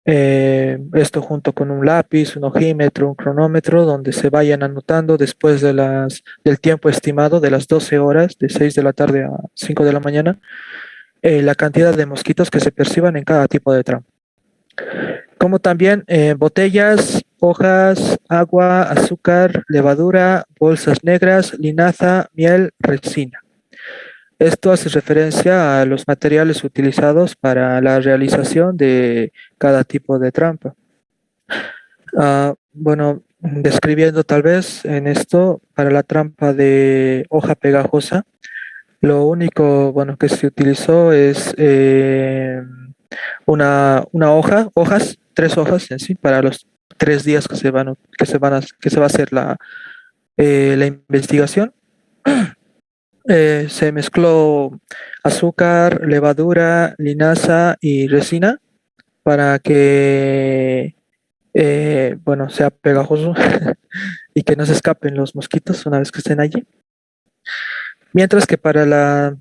Esto junto con un lápiz, un ojímetro, un cronómetro, donde se vayan anotando después del tiempo estimado de las 12 horas, de 6 de la tarde a 5 de la mañana, la cantidad de mosquitos que se perciban en cada tipo de trampa. Como también botellas, hojas, agua, azúcar, levadura, bolsas negras, linaza, miel, resina. Esto hace referencia a los materiales utilizados para la realización de cada tipo de trampa. Bueno, describiendo tal vez en esto, para la trampa de hoja pegajosa, lo único, bueno, que se utilizó es una hojas, 3 hojas en sí, para los 3 días que se va a hacer la investigación. Se mezcló azúcar, levadura, linaza y resina para que, bueno, sea pegajoso y que no se escapen los mosquitos una vez que estén allí. Mientras que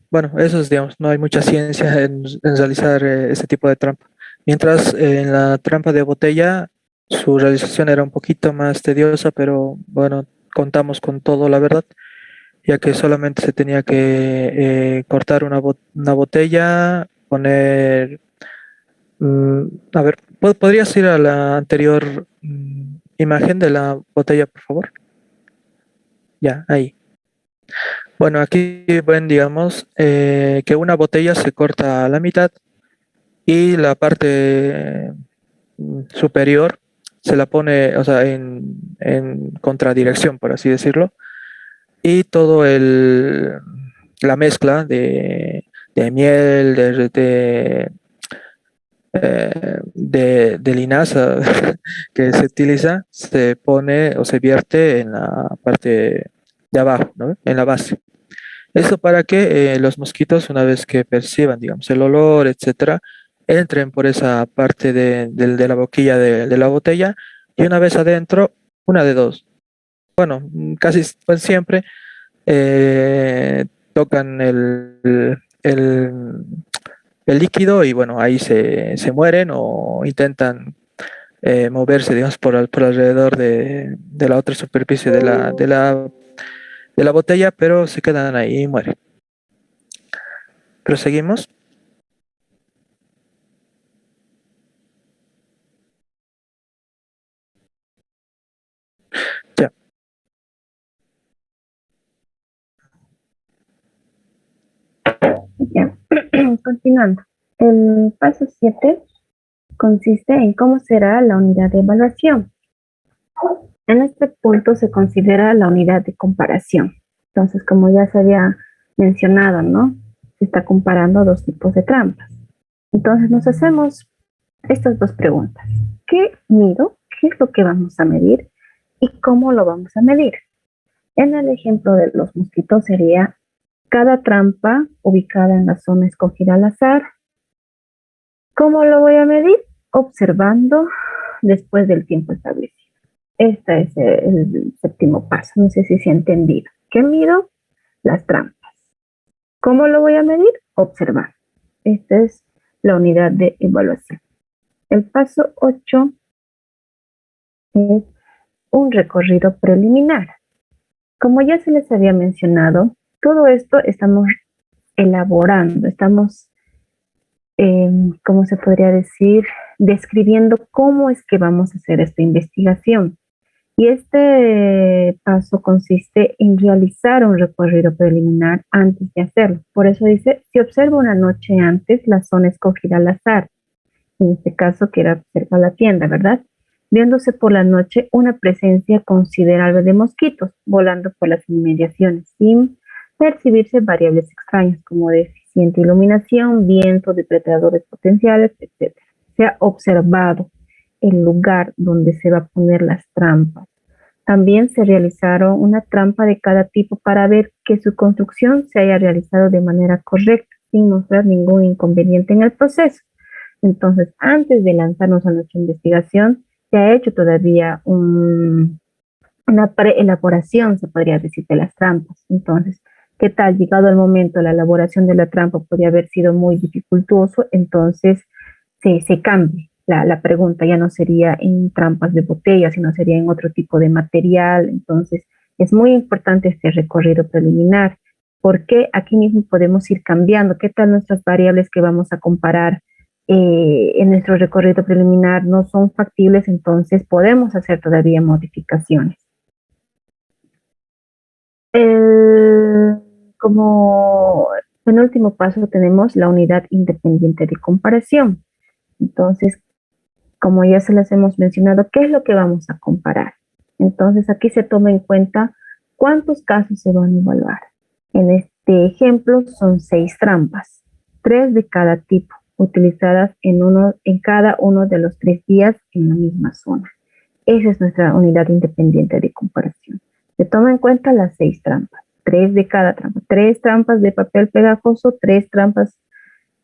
bueno, eso es, digamos, no hay mucha ciencia en realizar ese tipo de trampa. Mientras en la trampa de botella, su realización era un poquito más tediosa, pero bueno, contamos con todo, la verdad, ya que solamente se tenía que cortar una botella, poner, a ver, ¿podrías ir a la anterior imagen de la botella, por favor? Ya, ahí. Bueno, aquí ven, digamos, que una botella se corta a la mitad y la parte superior se la pone, o sea, en contradirección, por así decirlo, y la mezcla de miel, de linaza que se utiliza, se pone o se vierte en la parte de abajo, ¿no? En la base. Esto para que los mosquitos, una vez que perciban, digamos, el olor, etcétera, entren por esa parte de la boquilla de la botella y una vez adentro, una de dos. Bueno, casi pues, siempre tocan el líquido y bueno, ahí se mueren o intentan moverse, digamos, por alrededor de la otra superficie de la botella, pero se quedan ahí y mueren. Proseguimos. Ya. Ya. Continuando. El paso 7 consiste en cómo será la unidad de evaluación. En este punto se considera la unidad de comparación. Entonces, como ya se había mencionado, ¿no? Se está comparando dos tipos de trampas. Entonces, nos hacemos estas dos preguntas. ¿Qué mido? ¿Qué es lo que vamos a medir? ¿Y cómo lo vamos a medir? En el ejemplo de los mosquitos sería cada trampa ubicada en la zona escogida al azar. ¿Cómo lo voy a medir? Observando después del tiempo establecido. Este es el séptimo paso. No sé si se ha entendido. ¿Qué mido? Las trampas. ¿Cómo lo voy a medir? Observar. Esta es la unidad de evaluación. El paso 8 es un recorrido preliminar. Como ya se les había mencionado, todo esto estamos elaborando, estamos, ¿cómo se podría decir? Describiendo cómo es que vamos a hacer esta investigación. Y este paso consiste en realizar un recorrido preliminar antes de hacerlo. Por eso dice, si observo una noche antes, la zona escogida al azar. En este caso, que era cerca de la tienda, ¿verdad? Viéndose por la noche una presencia considerable de mosquitos volando por las inmediaciones, sin percibirse variables extrañas como deficiente iluminación, viento, depredadores potenciales, etc. Se ha observado el lugar donde se va a poner las trampas. También se realizaron una trampa de cada tipo para ver que su construcción se haya realizado de manera correcta, sin mostrar ningún inconveniente en el proceso. Entonces, antes de lanzarnos a nuestra investigación, se ha hecho todavía una preelaboración, se podría decir, de las trampas. Entonces, ¿qué tal? Llegado el momento, la elaboración de la trampa podría haber sido muy dificultoso, entonces se cambia. La pregunta ya no sería en trampas de botella, sino sería en otro tipo de material. Entonces, es muy importante este recorrido preliminar, porque aquí mismo podemos ir cambiando. ¿Qué tal nuestras variables que vamos a comparar en nuestro recorrido preliminar no son factibles? Entonces, podemos hacer todavía modificaciones. Como penúltimo paso tenemos la unidad independiente de comparación. Entonces, como ya se les hemos mencionado, ¿qué es lo que vamos a comparar? Entonces, aquí se toma en cuenta cuántos casos se van a evaluar. En este ejemplo son 6 trampas, 3 de cada tipo, utilizadas en cada uno de los 3 días en la misma zona. Esa es nuestra unidad independiente de comparación. Se toma en cuenta las 6 trampas, 3 de cada trampa, 3 trampas de papel pegajoso, 3 trampas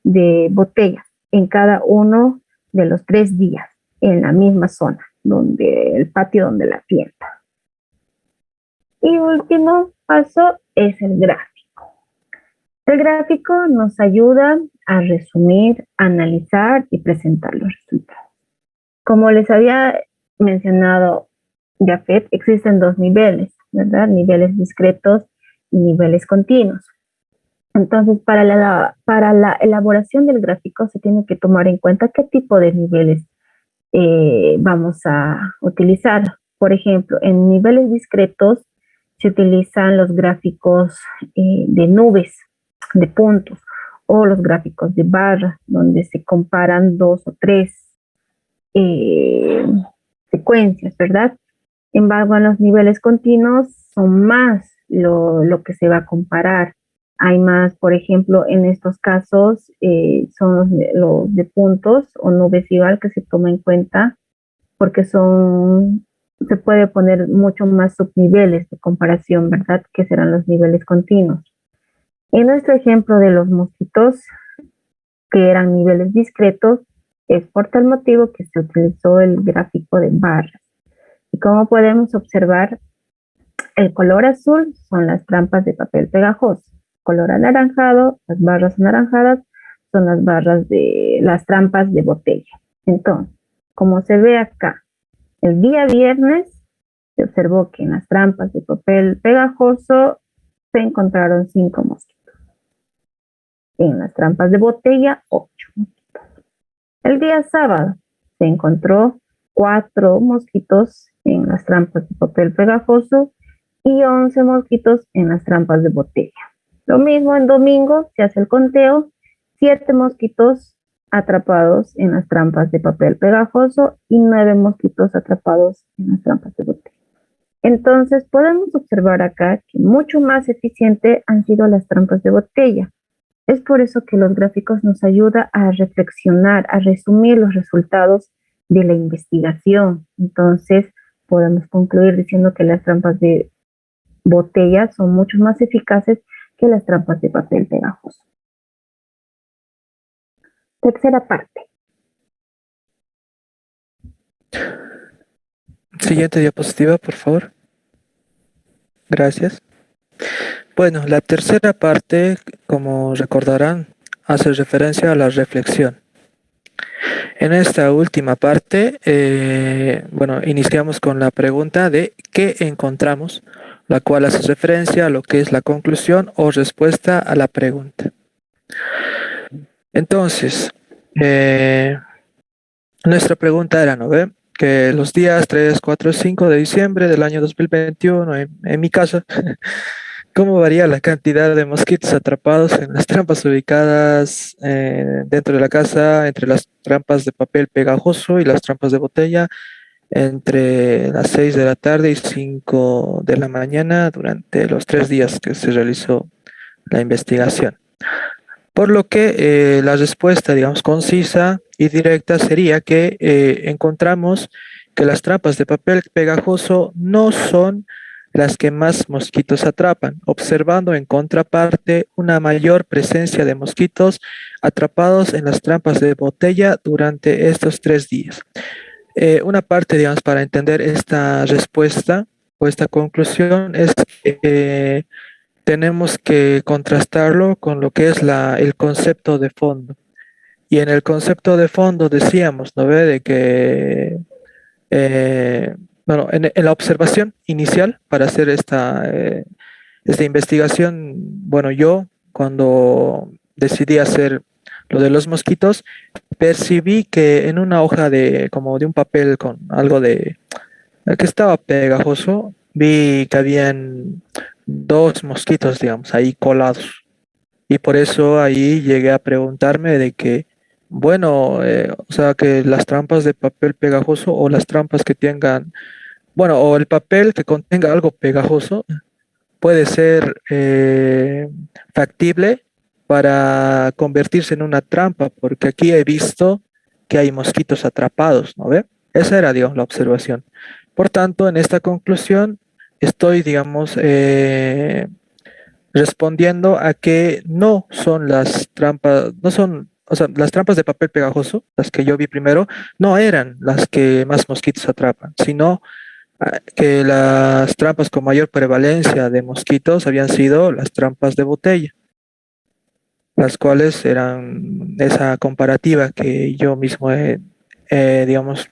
de botella en cada uno de los 3 días en la misma zona, donde el patio donde la tienda. Y último paso es el gráfico. El gráfico nos ayuda a resumir, analizar y presentar los resultados. Como les había mencionado Jafet, existen 2 niveles, ¿verdad? Niveles discretos y niveles continuos. Entonces, para la elaboración del gráfico se tiene que tomar en cuenta qué tipo de niveles vamos a utilizar. Por ejemplo, en niveles discretos se utilizan los gráficos de nubes, de puntos, o los gráficos de barras, donde se comparan 2 o 3 secuencias, ¿verdad? En embargo, en los niveles continuos son más lo que se va a comparar. Hay más, por ejemplo, en estos casos son los de puntos o nubes igual que se toma en cuenta porque se puede poner mucho más subniveles de comparación, ¿verdad? Que serán los niveles continuos. En nuestro ejemplo de los mosquitos, que eran niveles discretos, es por tal motivo que se utilizó el gráfico de barras. Y como podemos observar, el color azul son las trampas de papel pegajoso. Color anaranjado, las barras anaranjadas, son las trampas de botella. Entonces, como se ve acá, el día viernes se observó que en las trampas de papel pegajoso se encontraron 5 mosquitos. En las trampas de botella, 8 mosquitos. El día sábado se encontró 4 mosquitos en las trampas de papel pegajoso y 11 mosquitos en las trampas de botella. Lo mismo en domingo, se hace el conteo, 7 mosquitos atrapados en las trampas de papel pegajoso y 9 mosquitos atrapados en las trampas de botella. Entonces podemos observar acá que mucho más eficiente han sido las trampas de botella. Es por eso que los gráficos nos ayudan a reflexionar, a resumir los resultados de la investigación. Entonces podemos concluir diciendo que las trampas de botella son mucho más eficaces que las trampas de papel pegajoso. Tercera parte. Siguiente diapositiva, por favor. Gracias. Bueno, la tercera parte, como recordarán, hace referencia a la reflexión. En esta última parte, iniciamos con la pregunta de ¿qué encontramos?, la cual hace referencia a lo que es la conclusión o respuesta a la pregunta. Entonces, nuestra pregunta era, ¿no ve? Que los días 3, 4, 5 de diciembre del año 2021, en mi caso, ¿cómo varía la cantidad de mosquitos atrapados en las trampas ubicadas dentro de la casa, entre las trampas de papel pegajoso y las trampas de botella, entre las 6 de la tarde y 5 de la mañana durante los 3 días que se realizó la investigación? Por lo que la respuesta, digamos, concisa y directa sería que encontramos que las trampas de papel pegajoso no son las que más mosquitos atrapan, observando en contraparte una mayor presencia de mosquitos atrapados en las trampas de botella durante estos 3 días. Una parte, digamos, para entender esta respuesta o esta conclusión es que tenemos que contrastarlo con lo que es el concepto de fondo. Y en el concepto de fondo decíamos, ¿no ve? De que, en la observación inicial para hacer esta investigación, bueno, yo cuando decidí hacer lo de los mosquitos, percibí que en una hoja como de un papel con algo que estaba pegajoso, vi que habían 2 mosquitos, digamos, ahí colados. Y por eso ahí llegué a preguntarme de que, bueno, o sea, que las trampas de papel pegajoso o las trampas que tengan, bueno, o el papel que contenga algo pegajoso puede ser factible para convertirse en una trampa, porque aquí he visto que hay mosquitos atrapados, ¿no ve? Esa era, digamos, la observación. Por tanto, en esta conclusión estoy, digamos, respondiendo a que no son las trampas, no son, o sea, las trampas de papel pegajoso, las que yo vi primero, no eran las que más mosquitos atrapan, sino que las trampas con mayor prevalencia de mosquitos habían sido las trampas de botella, las cuales eran esa comparativa que yo mismo he, digamos,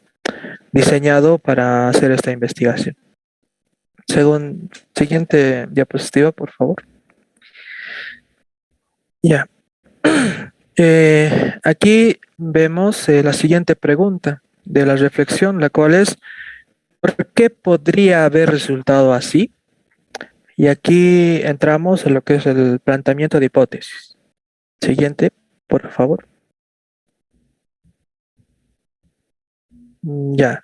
diseñado para hacer esta investigación. Según, siguiente diapositiva, por favor. Ya. Aquí vemos la siguiente pregunta de la reflexión, la cual es, ¿por qué podría haber resultado así? Y aquí entramos en lo que es el planteamiento de hipótesis. Siguiente, por favor. Ya.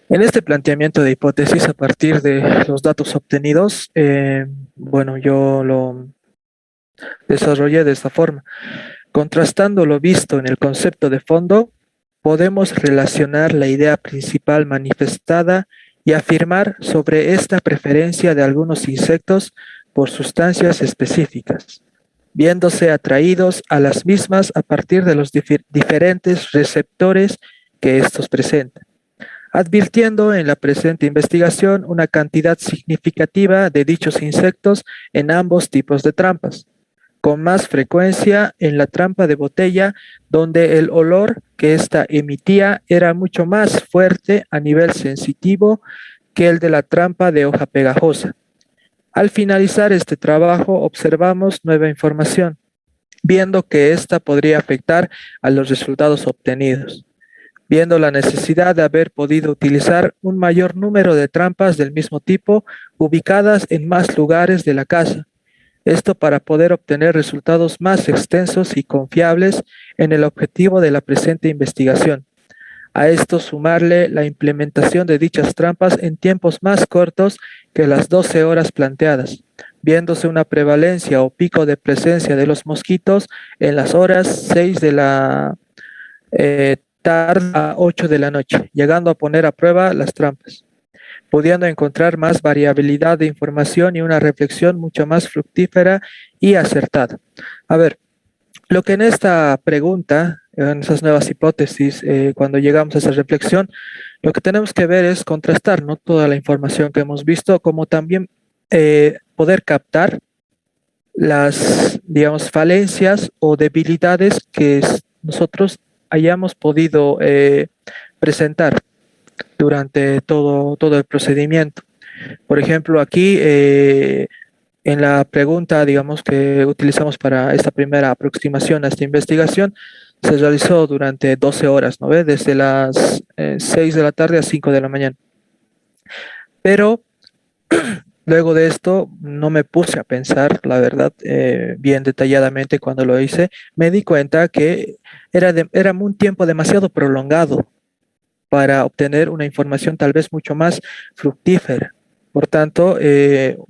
En este planteamiento de hipótesis, a partir de los datos obtenidos, bueno, yo lo desarrollé de esta forma. Contrastando lo visto en el concepto de fondo, podemos relacionar la idea principal manifestada y afirmar sobre esta preferencia de algunos insectos por sustancias específicas, viéndose atraídos a las mismas a partir de los diferentes receptores que estos presentan, advirtiendo en la presente investigación una cantidad significativa de dichos insectos en ambos tipos de trampas, con más frecuencia en la trampa de botella, donde el olor que ésta emitía era mucho más fuerte a nivel sensitivo que el de la trampa de hoja pegajosa. Al finalizar este trabajo, observamos nueva información, viendo que ésta podría afectar a los resultados obtenidos, viendo la necesidad de haber podido utilizar un mayor número de trampas del mismo tipo ubicadas en más lugares de la casa. Esto para poder obtener resultados más extensos y confiables en el objetivo de la presente investigación. A esto sumarle la implementación de dichas trampas en tiempos más cortos que las 12 horas planteadas, viéndose una prevalencia o pico de presencia de los mosquitos en las horas 6 de la tarde a 8 de la noche, llegando a poner a prueba las trampas, pudiendo encontrar más variabilidad de información y una reflexión mucho más fructífera y acertada. A ver, lo que en esta pregunta, en esas nuevas hipótesis, cuando llegamos a esa reflexión, lo que tenemos que ver es contrastar, ¿no?, toda la información que hemos visto, como también poder captar las, digamos, falencias o debilidades que nosotros hayamos podido presentar durante todo el procedimiento. Por ejemplo, aquí en la pregunta, digamos, que utilizamos para esta primera aproximación a esta investigación, se realizó durante 12 horas, ¿no ve? Desde las 6 de la tarde a 5 de la mañana. Pero luego de esto no me puse a pensar, la verdad, bien detalladamente cuando lo hice. Me di cuenta que era un tiempo demasiado prolongado para obtener una información tal vez mucho más fructífera. Por tanto,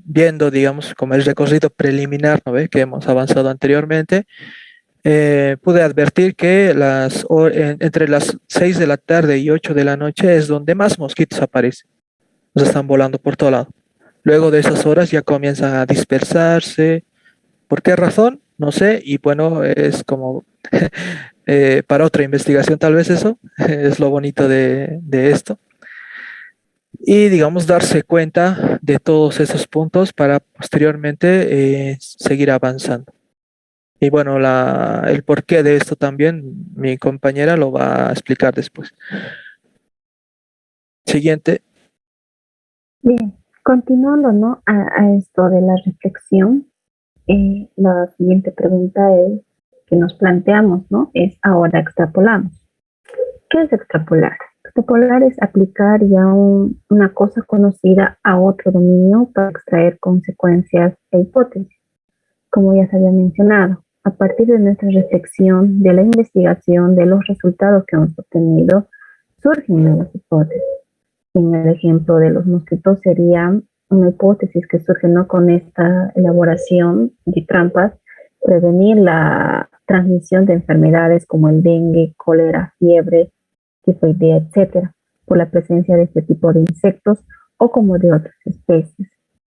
viendo, digamos, como el recorrido preliminar, ¿no ve?, que hemos avanzado anteriormente, pude advertir que entre las 6 de la tarde y 8 de la noche es donde más mosquitos aparecen. O sea, están volando por todo lado. Luego de esas horas ya comienzan a dispersarse. ¿Por qué razón? No sé. Y bueno, es como para otra investigación tal vez eso. Es lo bonito de esto. Y digamos, darse cuenta de todos esos puntos para posteriormente seguir avanzando. Y bueno, el porqué de esto también mi compañera lo va a explicar después. Siguiente. Bien, continuando, ¿no?, a esto de la reflexión, la siguiente pregunta es que nos planteamos, ¿no?, es ahora extrapolamos. ¿Qué es extrapolar? Extrapolar es aplicar ya una cosa conocida a otro dominio para extraer consecuencias e hipótesis. como ya se había mencionado, a partir de nuestra reflexión, de la investigación, de los resultados que hemos obtenido, surgen nuevas hipótesis. En el ejemplo de los mosquitos sería una hipótesis que surge no con esta elaboración de trampas, prevenir la transmisión de enfermedades como el dengue, cólera, fiebre, tifoidea, etcétera, por la presencia de este tipo de insectos o como de otras especies.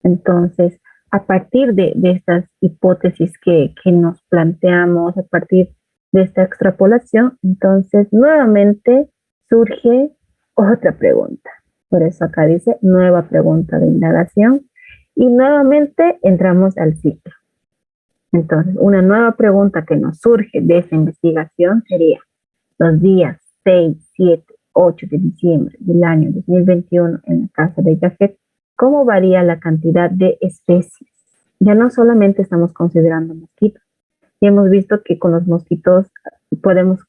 Entonces, a partir de estas hipótesis que nos planteamos, a partir de esta extrapolación, entonces nuevamente surge otra pregunta. Por eso acá dice nueva pregunta de indagación y nuevamente entramos al ciclo. Entonces, una nueva pregunta que nos surge de esta investigación sería los días 6, 7, 8 de diciembre del año 2021 en la casa de Jafet, ¿cómo varía la cantidad de especies? Ya no solamente estamos considerando mosquitos, ya hemos visto que con los mosquitos podemos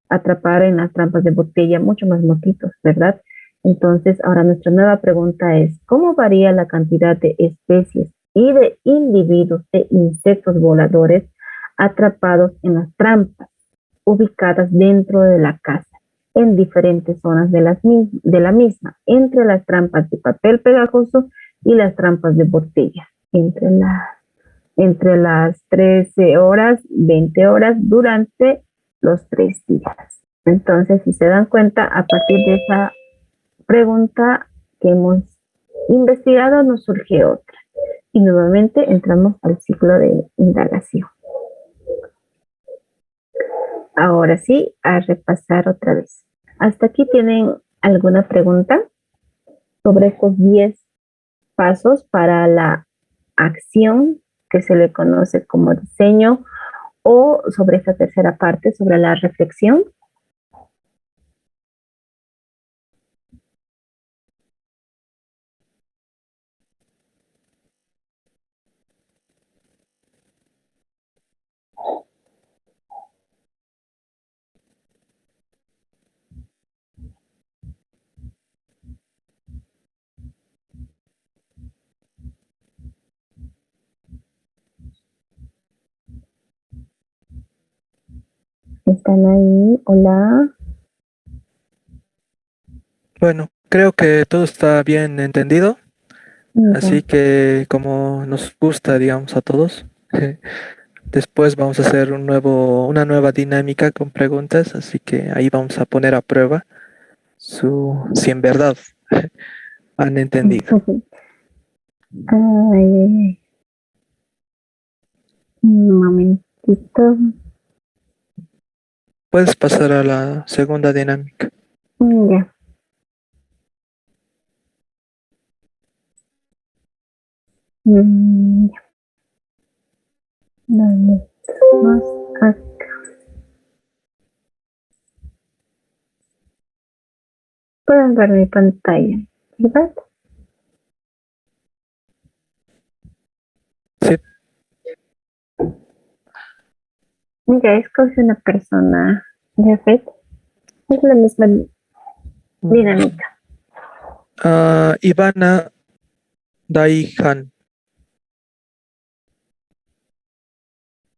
atrapar en las trampas de botella mucho más mosquitos, ¿verdad? Entonces, ahora nuestra nueva pregunta es, ¿cómo varía la cantidad de especies y de individuos de insectos voladores atrapados en las trampas ubicadas dentro de la casa, en diferentes zonas de la misma, entre las trampas de papel pegajoso y las trampas de botella, entre las 13 horas, 20 horas, durante los 3 días? Entonces, si se dan cuenta, a partir de esa pregunta que hemos investigado, nos surge otra. Y nuevamente entramos al ciclo de indagación. Ahora sí, a repasar otra vez. ¿Hasta aquí tienen alguna pregunta sobre estos 10 pasos para la acción que se le conoce como diseño o sobre esta tercera parte, sobre la reflexión? ¿Están ahí? Hola. Bueno, creo que todo está bien entendido, así Ya. que como nos gusta, digamos, a todos, después vamos a hacer una nueva dinámica con preguntas, así que ahí vamos a poner a prueba si en verdad han entendido. Ay, un momentito. Puedes pasar a la segunda dinámica. Ya. Ya. Vamos acá. Pueden ver mi pantalla, ¿verdad? Sí, Mira, escoge una persona. ¿Ya ves? Es la misma dinámica. Ivana Daihan.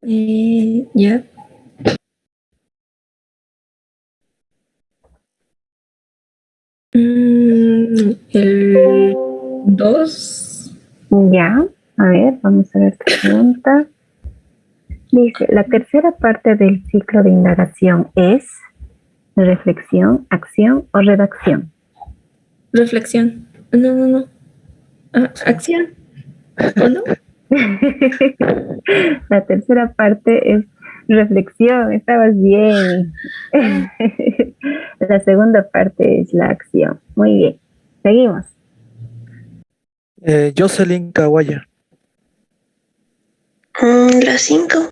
Ya. El 2. Ya. A ver, vamos a ver tu pregunta. Dice, la tercera parte del ciclo de indagación es reflexión, acción o redacción. Reflexión. No. Sí. Acción. ¿O no? La tercera parte es reflexión, estabas bien. La segunda parte es la acción. Muy bien. Seguimos. Jocelyn Kawaya. La 5.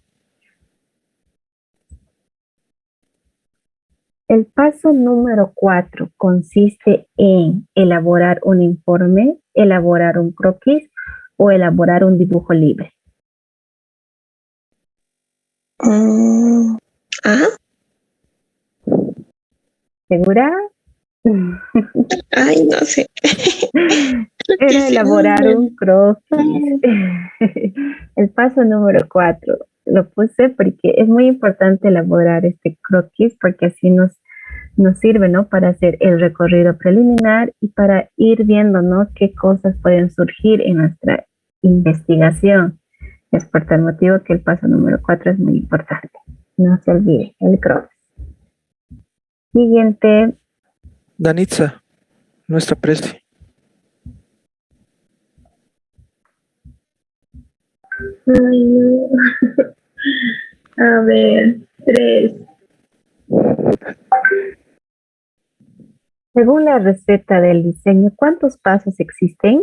El paso número 4 consiste en elaborar un informe, elaborar un croquis o elaborar un dibujo libre. Ajá. ¿Segura? Ay, no sé. Era elaborar un croquis. El paso número 4. Lo puse porque es muy importante elaborar este croquis porque así nos sirve, ¿no? Para hacer el recorrido preliminar y para ir viendo, ¿no? Qué cosas pueden surgir en nuestra investigación. Es por tal motivo que el paso número 4 es muy importante. No se olvide, el croquis. Siguiente. Danitza, nuestra presi. Ay, no. A ver, 3. Según la receta del diseño, ¿cuántos pasos existen?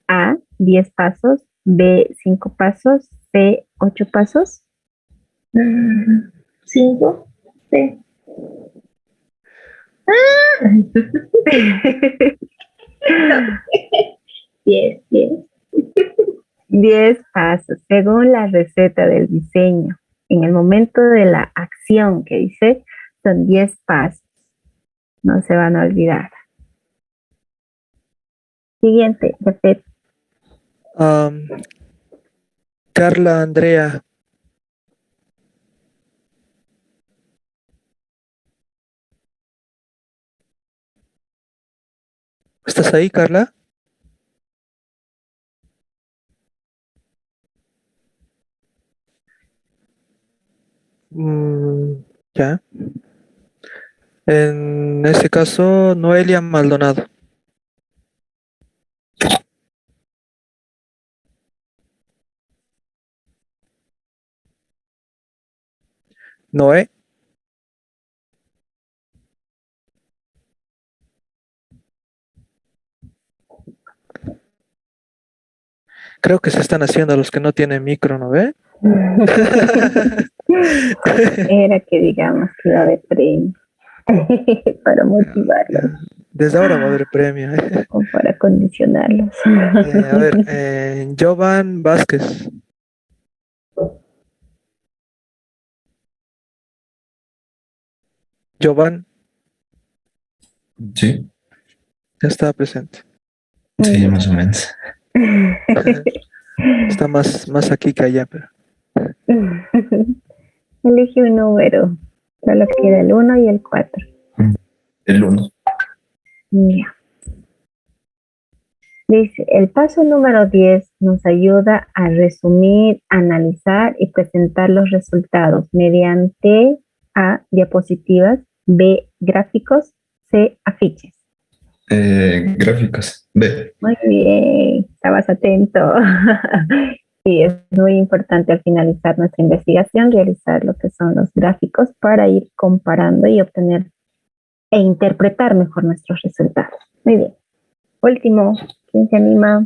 A, 10 pasos, B, 5 pasos, C, 8 pasos. 5. Sí. 10, 10. 10 pasos, según la receta del diseño. En el momento de la acción que dice, son 10 pasos. No se van a olvidar. Siguiente, repete. Carla Andrea. ¿Estás ahí, Carla? Ya. En ese caso, Noelia Maldonado. Noé. Creo que se están haciendo los que no tienen micro, ¿no ve? Era que digamos que iba a haber premio para motivarlos Desde ahora va a haber premio. o para condicionarlos. A ver, Jovan Vázquez. Jovan Sí, ya está presente. sí, más o menos. Está más aquí que allá, pero. Elige un número. Solo queda el 1 y el 4. El 1. Ya. Dice, el paso número 10 nos ayuda a resumir, analizar y presentar los resultados mediante A, diapositivas, B, gráficos, C, afiches. Gráficos. B. Muy bien, estabas atento. Sí, es muy importante al finalizar nuestra investigación realizar lo que son los gráficos para ir comparando y obtener e interpretar mejor nuestros resultados. Muy bien. Último, ¿quién se anima?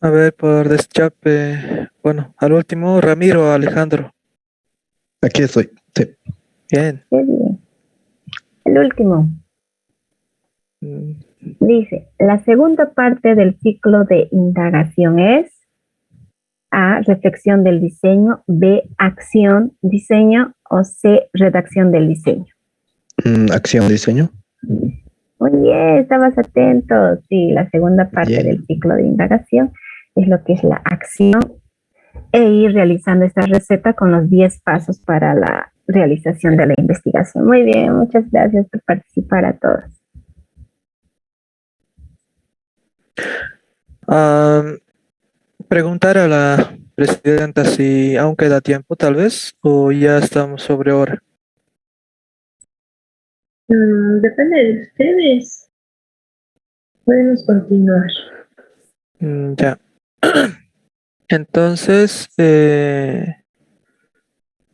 A ver, por deschape. Bueno, al último, Ramiro Alejandro. Aquí estoy. Sí. Bien. Qué bien. El último Mm, dice, la segunda parte del ciclo de indagación es A, reflexión del diseño, B, acción, diseño o C, redacción del diseño. Acción, diseño. Muy bien, estabas atento. Sí, la segunda parte Bien. del ciclo de indagación es lo que es la acción e ir realizando esta receta con los 10 pasos para la realización de la investigación. Muy bien, muchas gracias por participar a todos. Preguntar a la presidenta si aún queda tiempo, tal vez, o ya estamos sobre hora. Depende de ustedes. Podemos continuar. Ya. Entonces,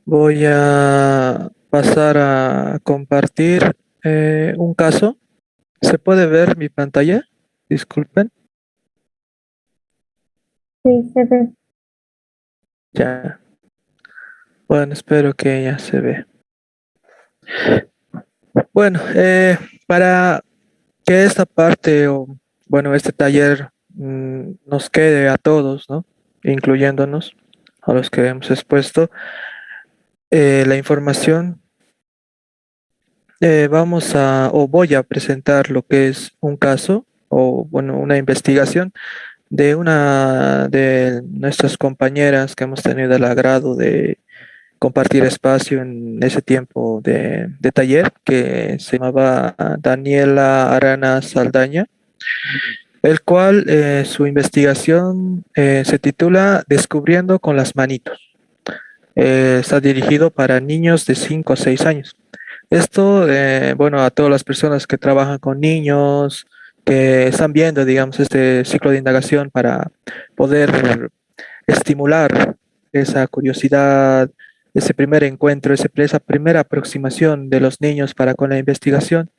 voy a pasar a compartir un caso. ¿Se puede ver mi pantalla? Disculpen. Sí, se ve. Ya. Bueno, espero que ya se ve. Bueno, para que esta parte o, bueno, este taller nos quede a todos, ¿no? Incluyéndonos a los que hemos expuesto, la información o voy a presentar lo que es un caso o, bueno, una investigación de una de nuestras compañeras que hemos tenido el agrado de compartir espacio en ese tiempo de taller, que se llamaba Daniela Arana Saldaña, el cual su investigación se titula Descubriendo con las manitos. Está dirigido para niños de 5 a 6 años. Esto, bueno, a todas las personas que trabajan con niños, que están viendo, digamos, este ciclo de indagación para poder estimular esa curiosidad, ese primer encuentro, esa primera aproximación de los niños para con la investigación.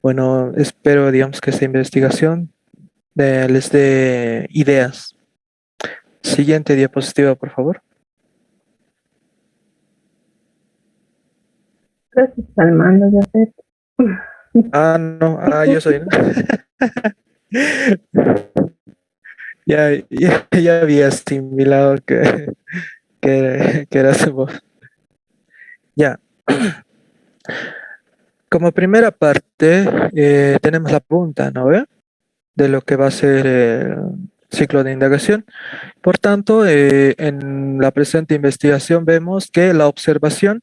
Bueno, espero, digamos, que esta investigación les dé ideas. Siguiente diapositiva, por favor. Creo que está al mando, ya sé. Ah, no, yo soy, ¿no? Ya había asimilado que era su voz. Ya. Como primera parte, tenemos la punta, ¿no ve? De lo que va a ser el ciclo de indagación. Por tanto, en la presente investigación vemos que la observación,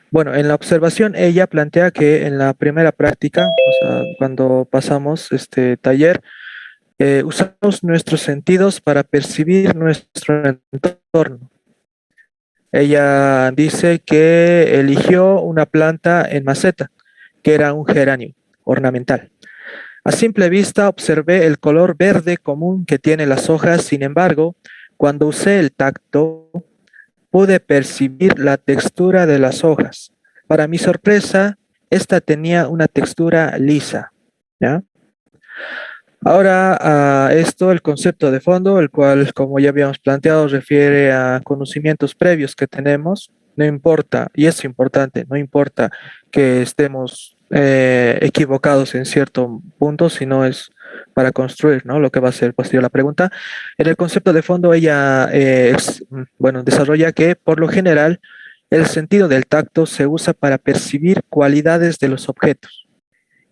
bueno, en la observación ella plantea que en la primera práctica, o sea, cuando pasamos este taller, usamos nuestros sentidos para percibir nuestro entorno. Ella dice que eligió una planta en maceta, que era un geranio ornamental. A simple vista observé el color verde común que tiene las hojas, sin embargo, cuando usé el tacto, pude percibir la textura de las hojas. Para mi sorpresa, esta tenía una textura lisa, ¿ya? Ahora, a esto, el concepto de fondo, el cual, como ya habíamos planteado, refiere a conocimientos previos que tenemos. No importa, y es importante, no importa que estemos equivocados en cierto punto, sino es para construir, ¿no? Lo que va a ser posterior la pregunta. En el concepto de fondo, ella bueno, desarrolla que, por lo general, el sentido del tacto se usa para percibir cualidades de los objetos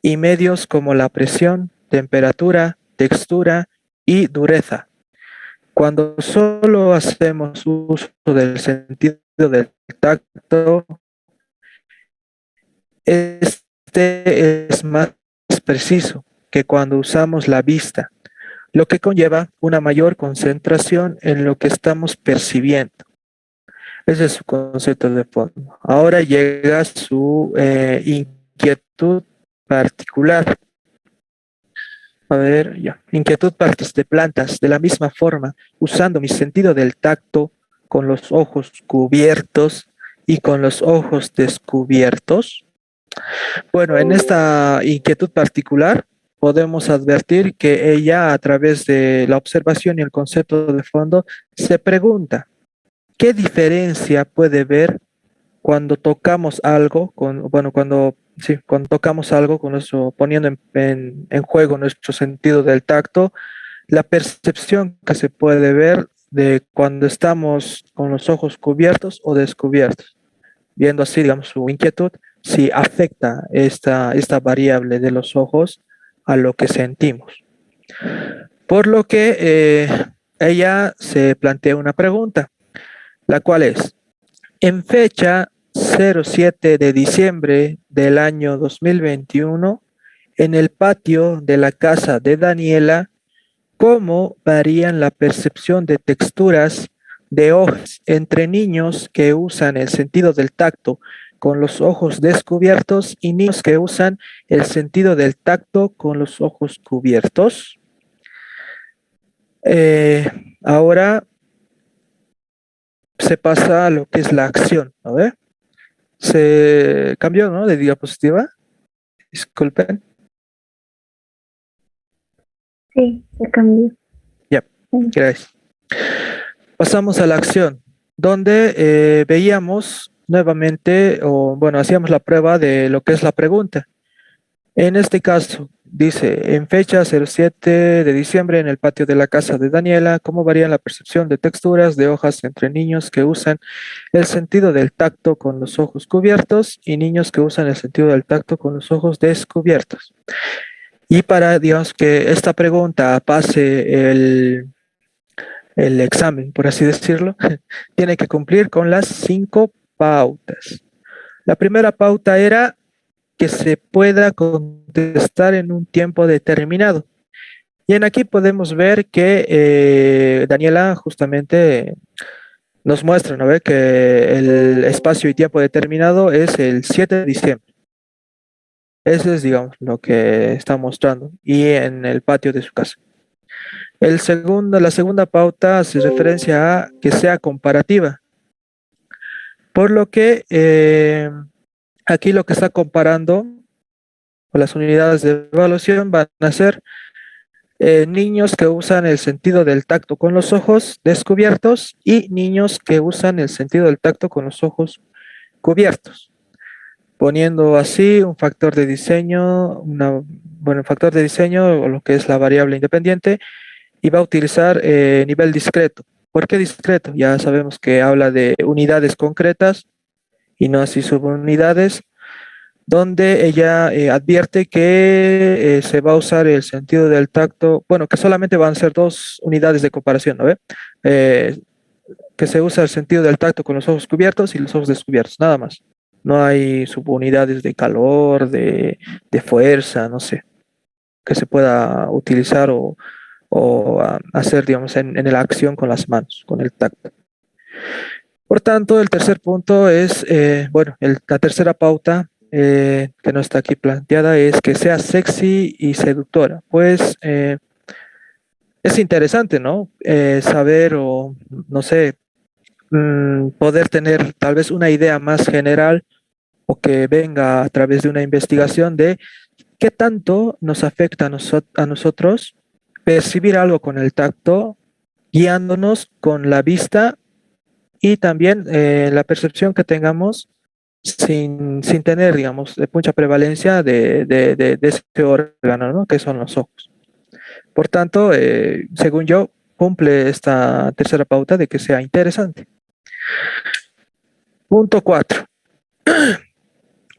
y medios como la presión, temperatura, textura y dureza. Cuando solo hacemos uso del sentido del tacto, este es más preciso que cuando usamos la vista, lo que conlleva una mayor concentración en lo que estamos percibiendo. Ese es su concepto de fondo. Ahora llega su inquietud particular. A ver, ya. Inquietud partes de plantas. De la misma forma, usando mi sentido del tacto con los ojos cubiertos y con los ojos descubiertos. Bueno, en esta inquietud particular podemos advertir que ella, a través de la observación y el concepto de fondo, se pregunta, ¿qué diferencia puede haber cuando tocamos algo, cuando tocamos algo con nuestro, poniendo en juego nuestro sentido del tacto, la percepción que se puede ver de cuando estamos con los ojos cubiertos o descubiertos? Viendo así, digamos, su inquietud, si afecta esta variable de los ojos a lo que sentimos. Por lo que ella se plantea una pregunta, la cual es, en fecha 07 de diciembre del año 2021, en el patio de la casa de Daniela, ¿cómo varían la percepción de texturas de hojas entre niños que usan el sentido del tacto con los ojos descubiertos y niños que usan el sentido del tacto con los ojos cubiertos? Ahora se pasa a lo que es la acción, ¿no ve? Se cambió, ¿no? De diapositiva. Disculpen. Sí, se cambió. Ya, gracias. Pasamos a la acción, donde veíamos nuevamente, o bueno, hacíamos la prueba de lo que es la pregunta. En este caso, dice, en fecha 07 de diciembre en el patio de la casa de Daniela, ¿cómo varía la percepción de texturas de hojas entre niños que usan el sentido del tacto con los ojos cubiertos y niños que usan el sentido del tacto con los ojos descubiertos? Y para, digamos, que esta pregunta pase el examen, por así decirlo, tiene que cumplir con las 5 pautas. La primera pauta era que se pueda contestar en un tiempo determinado. Y en aquí podemos ver que Daniela justamente nos muestra, ¿no ve? Que el espacio y tiempo determinado es el 7 de diciembre. Ese es, digamos, lo que está mostrando y en el patio de su casa. La segunda pauta hace referencia a que sea comparativa, por lo que aquí lo que está comparando o las unidades de evaluación van a ser niños que usan el sentido del tacto con los ojos descubiertos y niños que usan el sentido del tacto con los ojos cubiertos, poniendo así un factor de diseño, bueno, factor de diseño o lo que es la variable independiente, y va a utilizar nivel discreto. ¿Por qué discreto? Ya sabemos que habla de unidades concretas y no así subunidades, donde ella advierte que se va a usar el sentido del tacto, bueno, que solamente van a ser 2 unidades de comparación, ¿no ve? Que se usa el sentido del tacto con los ojos cubiertos y los ojos descubiertos, nada más. No hay subunidades de calor, de fuerza, no sé, que se pueda utilizar o hacer, digamos, en la acción con las manos, con el tacto. Por tanto, el tercer punto es, bueno, la tercera pauta que no está aquí planteada es que sea sexy y seductora. Pues es interesante, ¿no? Saber o, no sé, poder tener tal vez una idea más general o que venga a través de una investigación de qué tanto nos afecta a nosotros percibir algo con el tacto, guiándonos con la vista y también la percepción que tengamos sin tener, digamos, mucha prevalencia de ese órgano, ¿no? Que son los ojos. Por tanto, según yo, cumple esta tercera pauta de que sea interesante. Punto 4.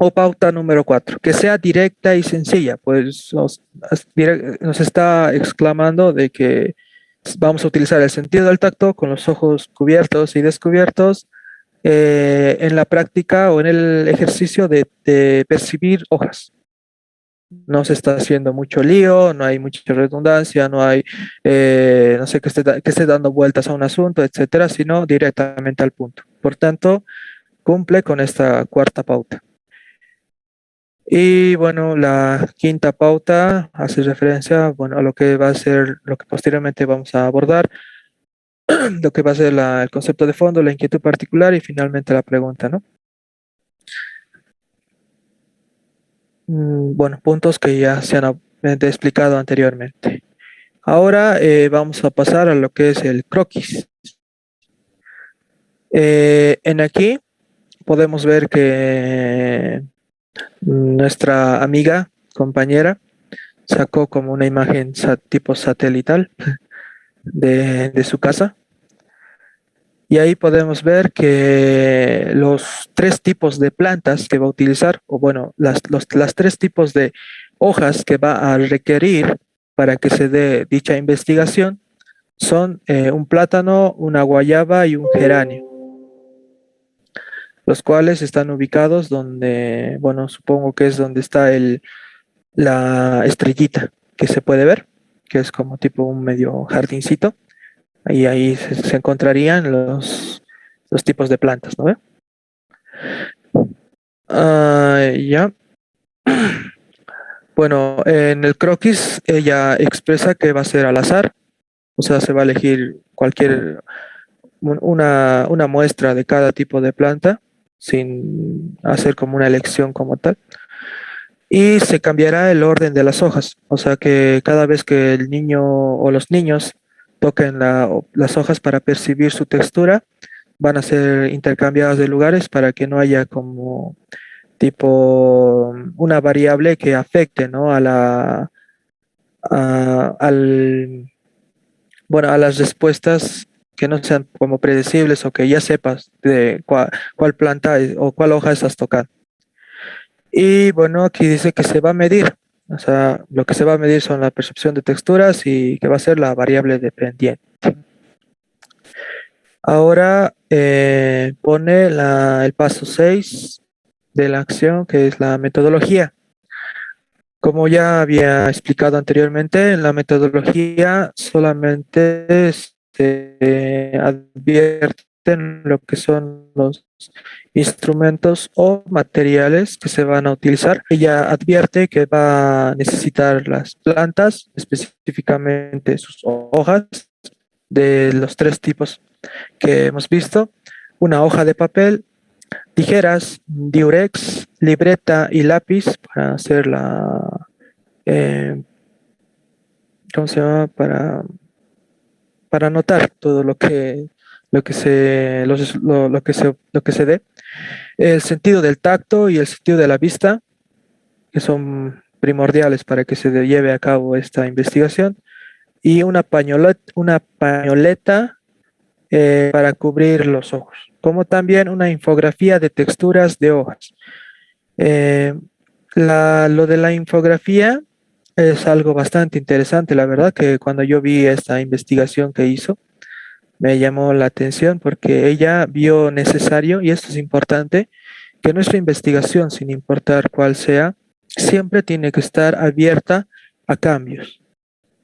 O pauta número 4, que sea directa y sencilla, pues nos está exclamando de que vamos a utilizar el sentido del tacto con los ojos cubiertos y descubiertos en la práctica o en el ejercicio de percibir hojas. No se está haciendo mucho lío, no hay mucha redundancia, no hay, no sé, que esté dando vueltas a un asunto, etcétera, sino directamente al punto. Por tanto, cumple con esta cuarta pauta. Y bueno, la quinta pauta hace referencia, bueno, a lo que va a ser, lo que posteriormente vamos a abordar, lo que va a ser el concepto de fondo, la inquietud particular y finalmente la pregunta, ¿no? Bueno, puntos que ya se han explicado anteriormente. Ahora vamos a pasar a lo que es el croquis. En aquí podemos ver que nuestra amiga, compañera, sacó como una imagen tipo satelital de su casa. Y ahí podemos ver que los 3 tipos de plantas que va a utilizar, o bueno, las 3 tipos de hojas que va a requerir para que se dé dicha investigación son un plátano, una guayaba y un geranio, los cuales están ubicados donde, bueno, supongo que es donde está la estrellita que se puede ver, que es como tipo un medio jardincito. Ahí se encontrarían los tipos de plantas, ¿no ve? Ya. Bueno, en el croquis ella expresa que va a ser al azar, o sea, se va a elegir una muestra de cada tipo de planta sin hacer como una elección como tal. Y se cambiará el orden de las hojas, o sea que cada vez que el niño o los niños toquen las hojas para percibir su textura, van a ser intercambiadas de lugares para que no haya como tipo una variable que afecte, ¿no? Bueno, a las respuestas que no sean como predecibles o que ya sepas de cuál planta o cuál hoja estás tocando. Y bueno, aquí dice que se va a medir, o sea, lo que se va a medir son la percepción de texturas y que va a ser la variable dependiente. Ahora pone el paso 6 de la acción, que es la metodología. Como ya había explicado anteriormente, en la metodología solamente se advierten lo que son los instrumentos o materiales que se van a utilizar. Ella advierte que va a necesitar las plantas, específicamente sus hojas, de los tres tipos que hemos visto: una hoja de papel, tijeras, diurex, libreta y lápiz para hacer eh, ¿cómo se llama? Para anotar todo lo que se dé. El sentido del tacto y el sentido de la vista, que son primordiales para que se lleve a cabo esta investigación, y una pañoleta para cubrir los ojos, como también una infografía de texturas de hojas. Eh, lo de la infografía es algo bastante interesante, la verdad que cuando yo vi esta investigación que hizo, me llamó la atención porque ella vio necesario, y esto es importante, que nuestra investigación, sin importar cuál sea, siempre tiene que estar abierta a cambios,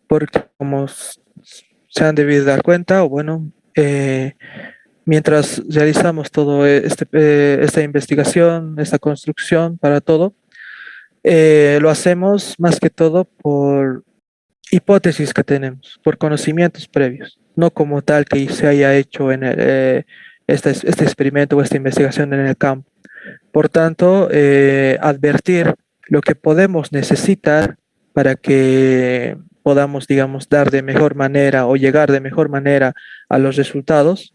porque como se han debido dar cuenta, o bueno, mientras realizamos todo esta investigación, esta construcción para todo, lo hacemos más que todo por hipótesis que tenemos, por conocimientos previos, no como tal que se haya hecho en este experimento o esta investigación en el campo. Por tanto, advertir lo que podemos necesitar para que podamos, digamos, dar de mejor manera o llegar de mejor manera a los resultados,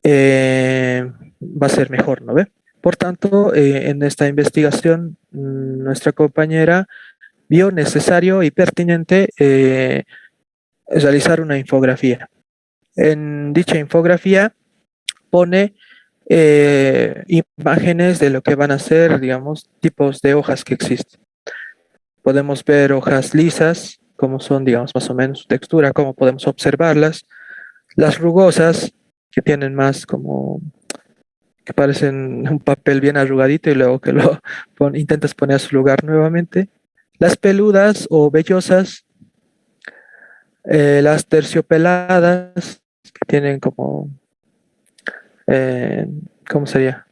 va a ser mejor, ¿no ve? Por tanto, en esta investigación, nuestra compañera vio necesario y pertinente realizar una infografía. En dicha infografía pone imágenes de lo que van a ser, digamos, tipos de hojas que existen. Podemos ver hojas lisas, como son, digamos, más o menos su textura, cómo podemos observarlas. Las rugosas, que tienen más como, que parecen un papel bien arrugadito y luego que lo intentas poner a su lugar nuevamente. Las peludas o vellosas, las terciopeladas, que tienen como, ¿cómo sería?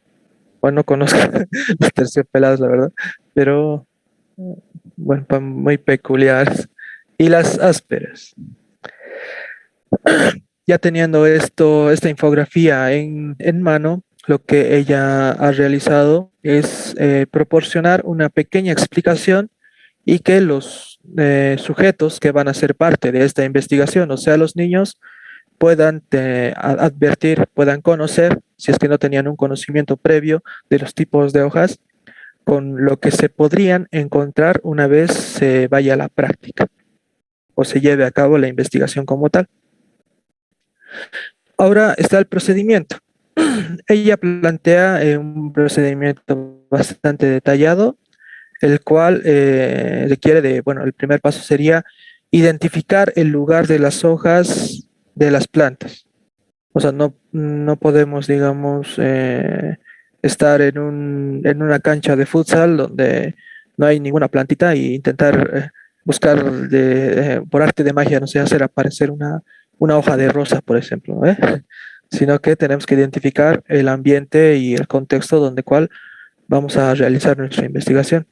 Bueno, no conozco las terciopeladas, la verdad, pero bueno, muy peculiares. Y las ásperas. Ya teniendo esta infografía en mano, lo que ella ha realizado es proporcionar una pequeña explicación y que los sujetos que van a ser parte de esta investigación, o sea, los niños, puedan advertir, puedan conocer, si es que no tenían un conocimiento previo de los tipos de hojas, con lo que se podrían encontrar una vez se vaya a la práctica o se lleve a cabo la investigación como tal. Ahora está el procedimiento. Ella plantea un procedimiento bastante detallado, el cual requiere bueno, el primer paso sería identificar el lugar de las hojas de las plantas. O sea, no podemos, digamos, estar en una cancha de futsal donde no hay ninguna plantita e intentar buscar por arte de magia, no sé, hacer aparecer una hoja de rosa, por ejemplo, ¿eh? Sino que tenemos que identificar el ambiente y el contexto donde cual vamos a realizar nuestra investigación.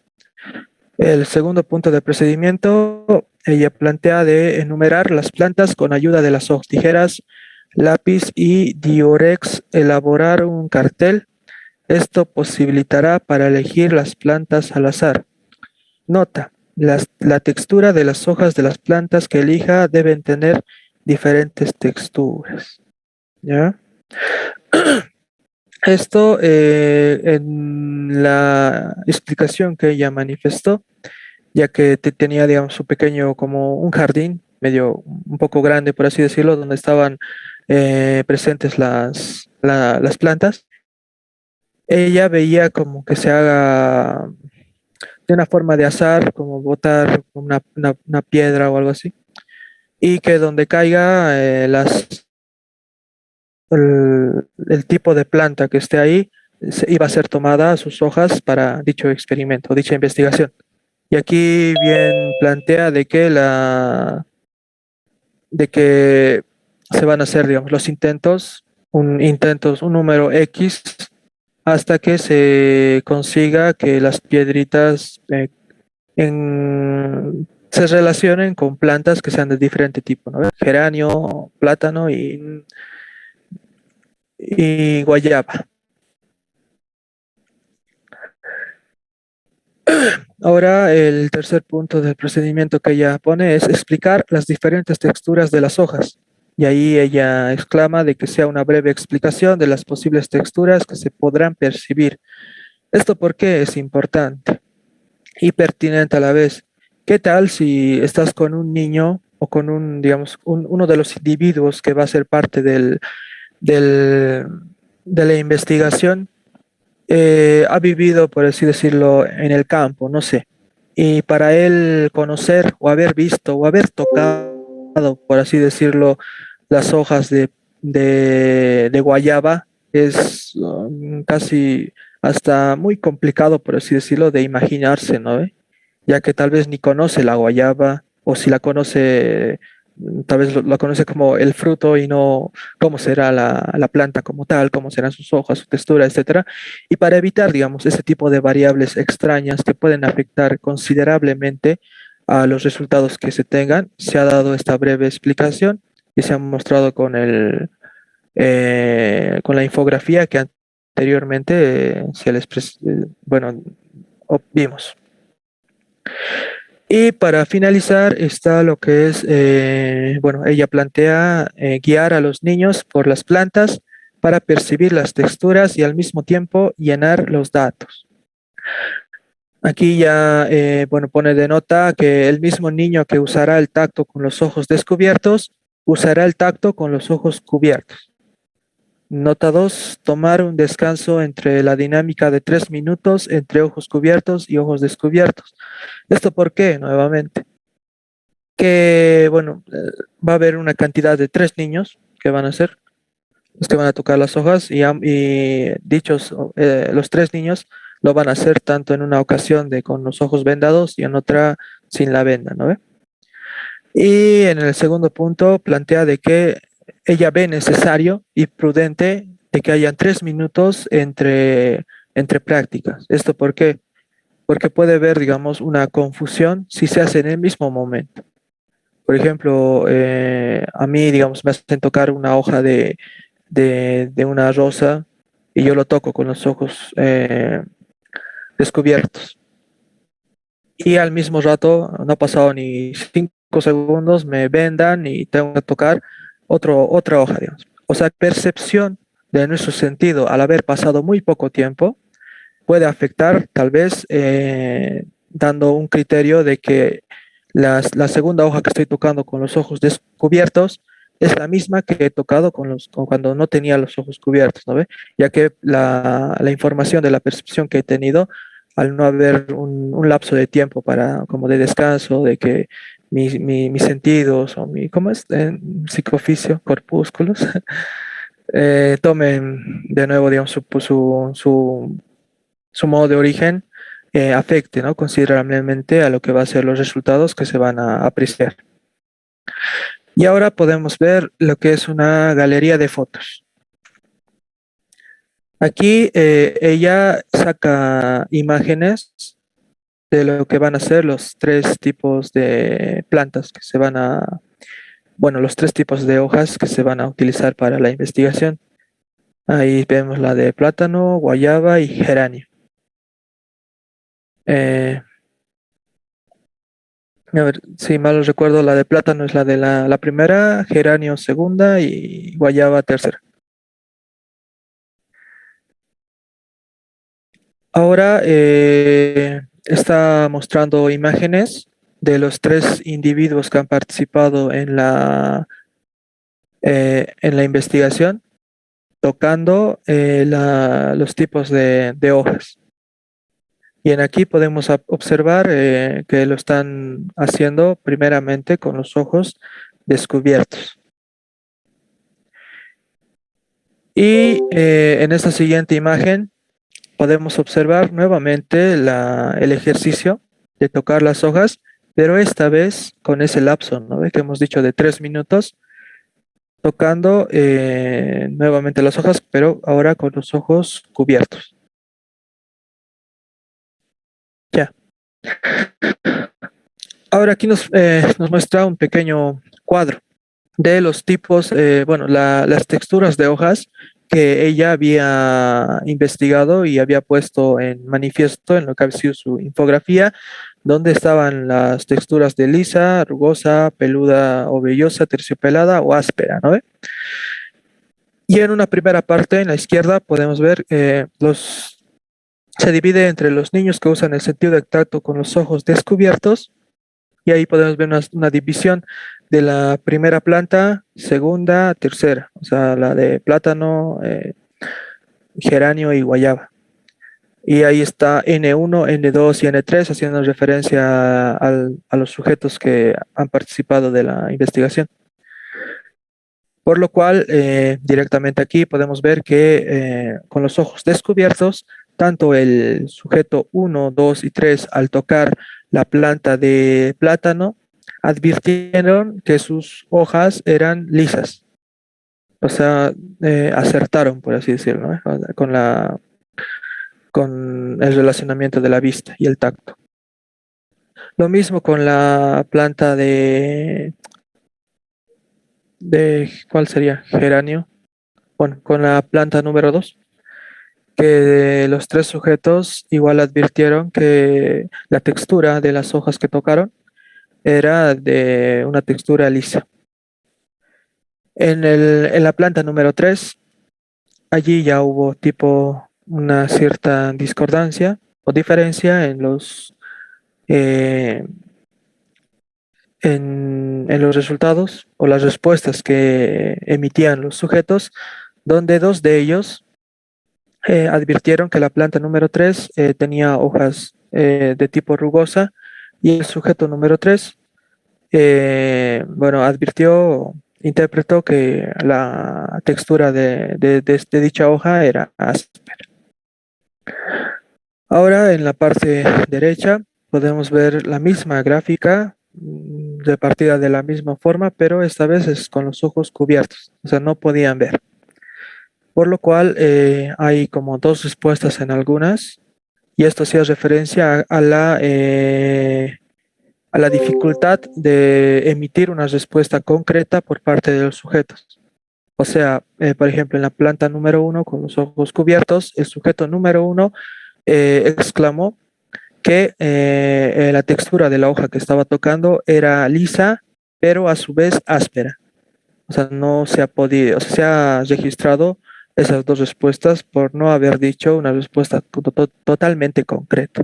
El segundo punto del procedimiento, ella plantea de enumerar las plantas con ayuda de las hojas, tijeras, lápiz y diurex, elaborar un cartel. Esto posibilitará para elegir las plantas al azar. Nota: la textura de las hojas de las plantas que elija deben tener diferentes texturas. ¿Ya? Esto en la explicación que ella manifestó, ya que tenía, digamos, su pequeño, como un jardín, medio, un poco grande, por así decirlo, donde estaban presentes las plantas. Ella veía como que se haga de una forma de azar, como botar una piedra o algo así, y que donde caiga el tipo de planta que esté ahí iba a ser tomada sus hojas para dicho experimento, dicha investigación. Y aquí bien plantea de que se van a hacer, digamos, los intentos, un número X, hasta que se consiga que las piedritas se relacionen con plantas que sean de diferente tipo, ¿no? Geranio, plátano y guayaba. Ahora, el tercer punto del procedimiento que ella pone es explicar las diferentes texturas de las hojas. Y ahí ella exclama de que sea una breve explicación de las posibles texturas que se podrán percibir. ¿Esto por qué es importante y pertinente a la vez? ¿Qué tal si estás con un niño o con digamos, uno de los individuos que va a ser parte del- de la investigación? Ha vivido, por así decirlo, en el campo, no sé. Y para él conocer o haber visto o haber tocado, por así decirlo, las hojas de guayaba es casi hasta muy complicado, por así decirlo, de imaginarse, ¿no? Ya que tal vez ni conoce la guayaba, o si la conoce, tal vez la conoce como el fruto y no cómo será la planta como tal, cómo serán sus hojas, su textura, etcétera. Y para evitar, digamos, ese tipo de variables extrañas que pueden afectar considerablemente a los resultados que se tengan, se ha dado esta breve explicación y se ha mostrado con la infografía que anteriormente bueno, vimos. Y para finalizar está lo que es, bueno, ella plantea guiar a los niños por las plantas para percibir las texturas y al mismo tiempo llenar los datos. Aquí ya, bueno, pone de nota que el mismo niño que usará el tacto con los ojos descubiertos, usará el tacto con los ojos cubiertos. Nota 2, tomar un descanso entre la dinámica de 3 minutos entre ojos cubiertos y ojos descubiertos. ¿Esto por qué? Nuevamente que, bueno, va a haber una cantidad de 3 niños que van a ser los que van a tocar las hojas y dichos, los 3 niños lo van a hacer tanto en una ocasión de con los ojos vendados y en otra sin la venda, ¿no ve? Y en el segundo punto plantea de que ella ve necesario y prudente de que hayan 3 minutos entre prácticas. ¿Esto por qué? Porque puede haber, digamos, una confusión si se hace en el mismo momento. Por ejemplo, a mí, digamos, me hacen tocar una hoja de una rosa y yo lo toco con los ojos descubiertos. Y al mismo rato, no ha pasado ni 5 segundos, me vendan y tengo que tocar otra hoja, digamos. O sea, percepción de nuestro sentido al haber pasado muy poco tiempo puede afectar tal vez dando un criterio de que la segunda hoja que estoy tocando con los ojos descubiertos es la misma que he tocado con cuando no tenía los ojos cubiertos, ¿no ve? Ya que la información de la percepción que he tenido, al no haber un lapso de tiempo para, como de descanso, de que mis sentidos o ¿cómo es? Psicoficio, corpúsculos, tomen de nuevo, digamos, su modo de origen afecte, ¿no? Considerablemente a lo que va a ser los resultados que se van a apreciar. Y ahora podemos ver lo que es una galería de fotos. Aquí ella saca imágenes de lo que van a ser los 3 tipos de plantas que se van bueno, los 3 tipos de hojas que se van a utilizar para la investigación. Ahí vemos la de plátano, guayaba y geranio. Eh, A ver, si mal recuerdo, la de plátano es la de la primera, geranio segunda y guayaba tercera. Ahora está mostrando imágenes de los 3 individuos que han participado en la investigación, tocando los tipos de hojas. Y en aquí podemos observar que lo están haciendo primeramente con los ojos descubiertos. Y en esta siguiente imagen podemos observar nuevamente el ejercicio de tocar las hojas, pero esta vez con ese lapso, ¿no? Que hemos dicho de 3 minutos, tocando nuevamente las hojas, pero ahora con los ojos cubiertos. Ya. Ahora aquí nos muestra un pequeño cuadro de los tipos, bueno, las texturas de hojas que ella había investigado y había puesto en manifiesto en lo que ha sido su infografía, donde estaban las texturas de lisa, rugosa, peluda o vellosa, terciopelada o áspera, ¿no? Y en una primera parte, en la izquierda, podemos ver se divide entre los niños que usan el sentido del tacto con los ojos descubiertos, y ahí podemos ver una división de la primera planta, segunda, tercera, o sea, la de plátano, geranio y guayaba. Y ahí está N1, N2 y N3 haciendo referencia a los sujetos que han participado de la investigación. Por lo cual, directamente aquí podemos ver que con los ojos descubiertos, tanto el sujeto 1, 2 y 3 al tocar la planta de plátano, advirtieron que sus hojas eran lisas. O sea, acertaron, por así decirlo, ¿no? Con el relacionamiento de la vista y el tacto. Lo mismo con la planta ¿cuál sería? Geranio. Bueno, con la planta número 2, que los 3 sujetos igual advirtieron que la textura de las hojas que tocaron era de una textura lisa. En la planta número 3, allí ya hubo tipo una cierta discordancia o diferencia en los resultados o las respuestas que emitían los sujetos, donde 2 de ellos advirtieron que la planta número 3 tenía hojas de tipo rugosa, y el sujeto número 3, bueno, interpretó que la textura de dicha hoja era áspera. Ahora en la parte derecha podemos ver la misma gráfica repartida de la misma forma, pero esta vez es con los ojos cubiertos, o sea, no podían ver. Por lo cual hay como 2 respuestas en algunas, y esto hacía referencia a la dificultad de emitir una respuesta concreta por parte de los sujetos. O sea, por ejemplo, en la planta número 1 con los ojos cubiertos, el sujeto número 1 exclamó que la textura de la hoja que estaba tocando era lisa, pero a su vez áspera. O sea, no se ha podido, o sea, se ha registrado esas 2 respuestas por no haber dicho una respuesta totalmente concreta.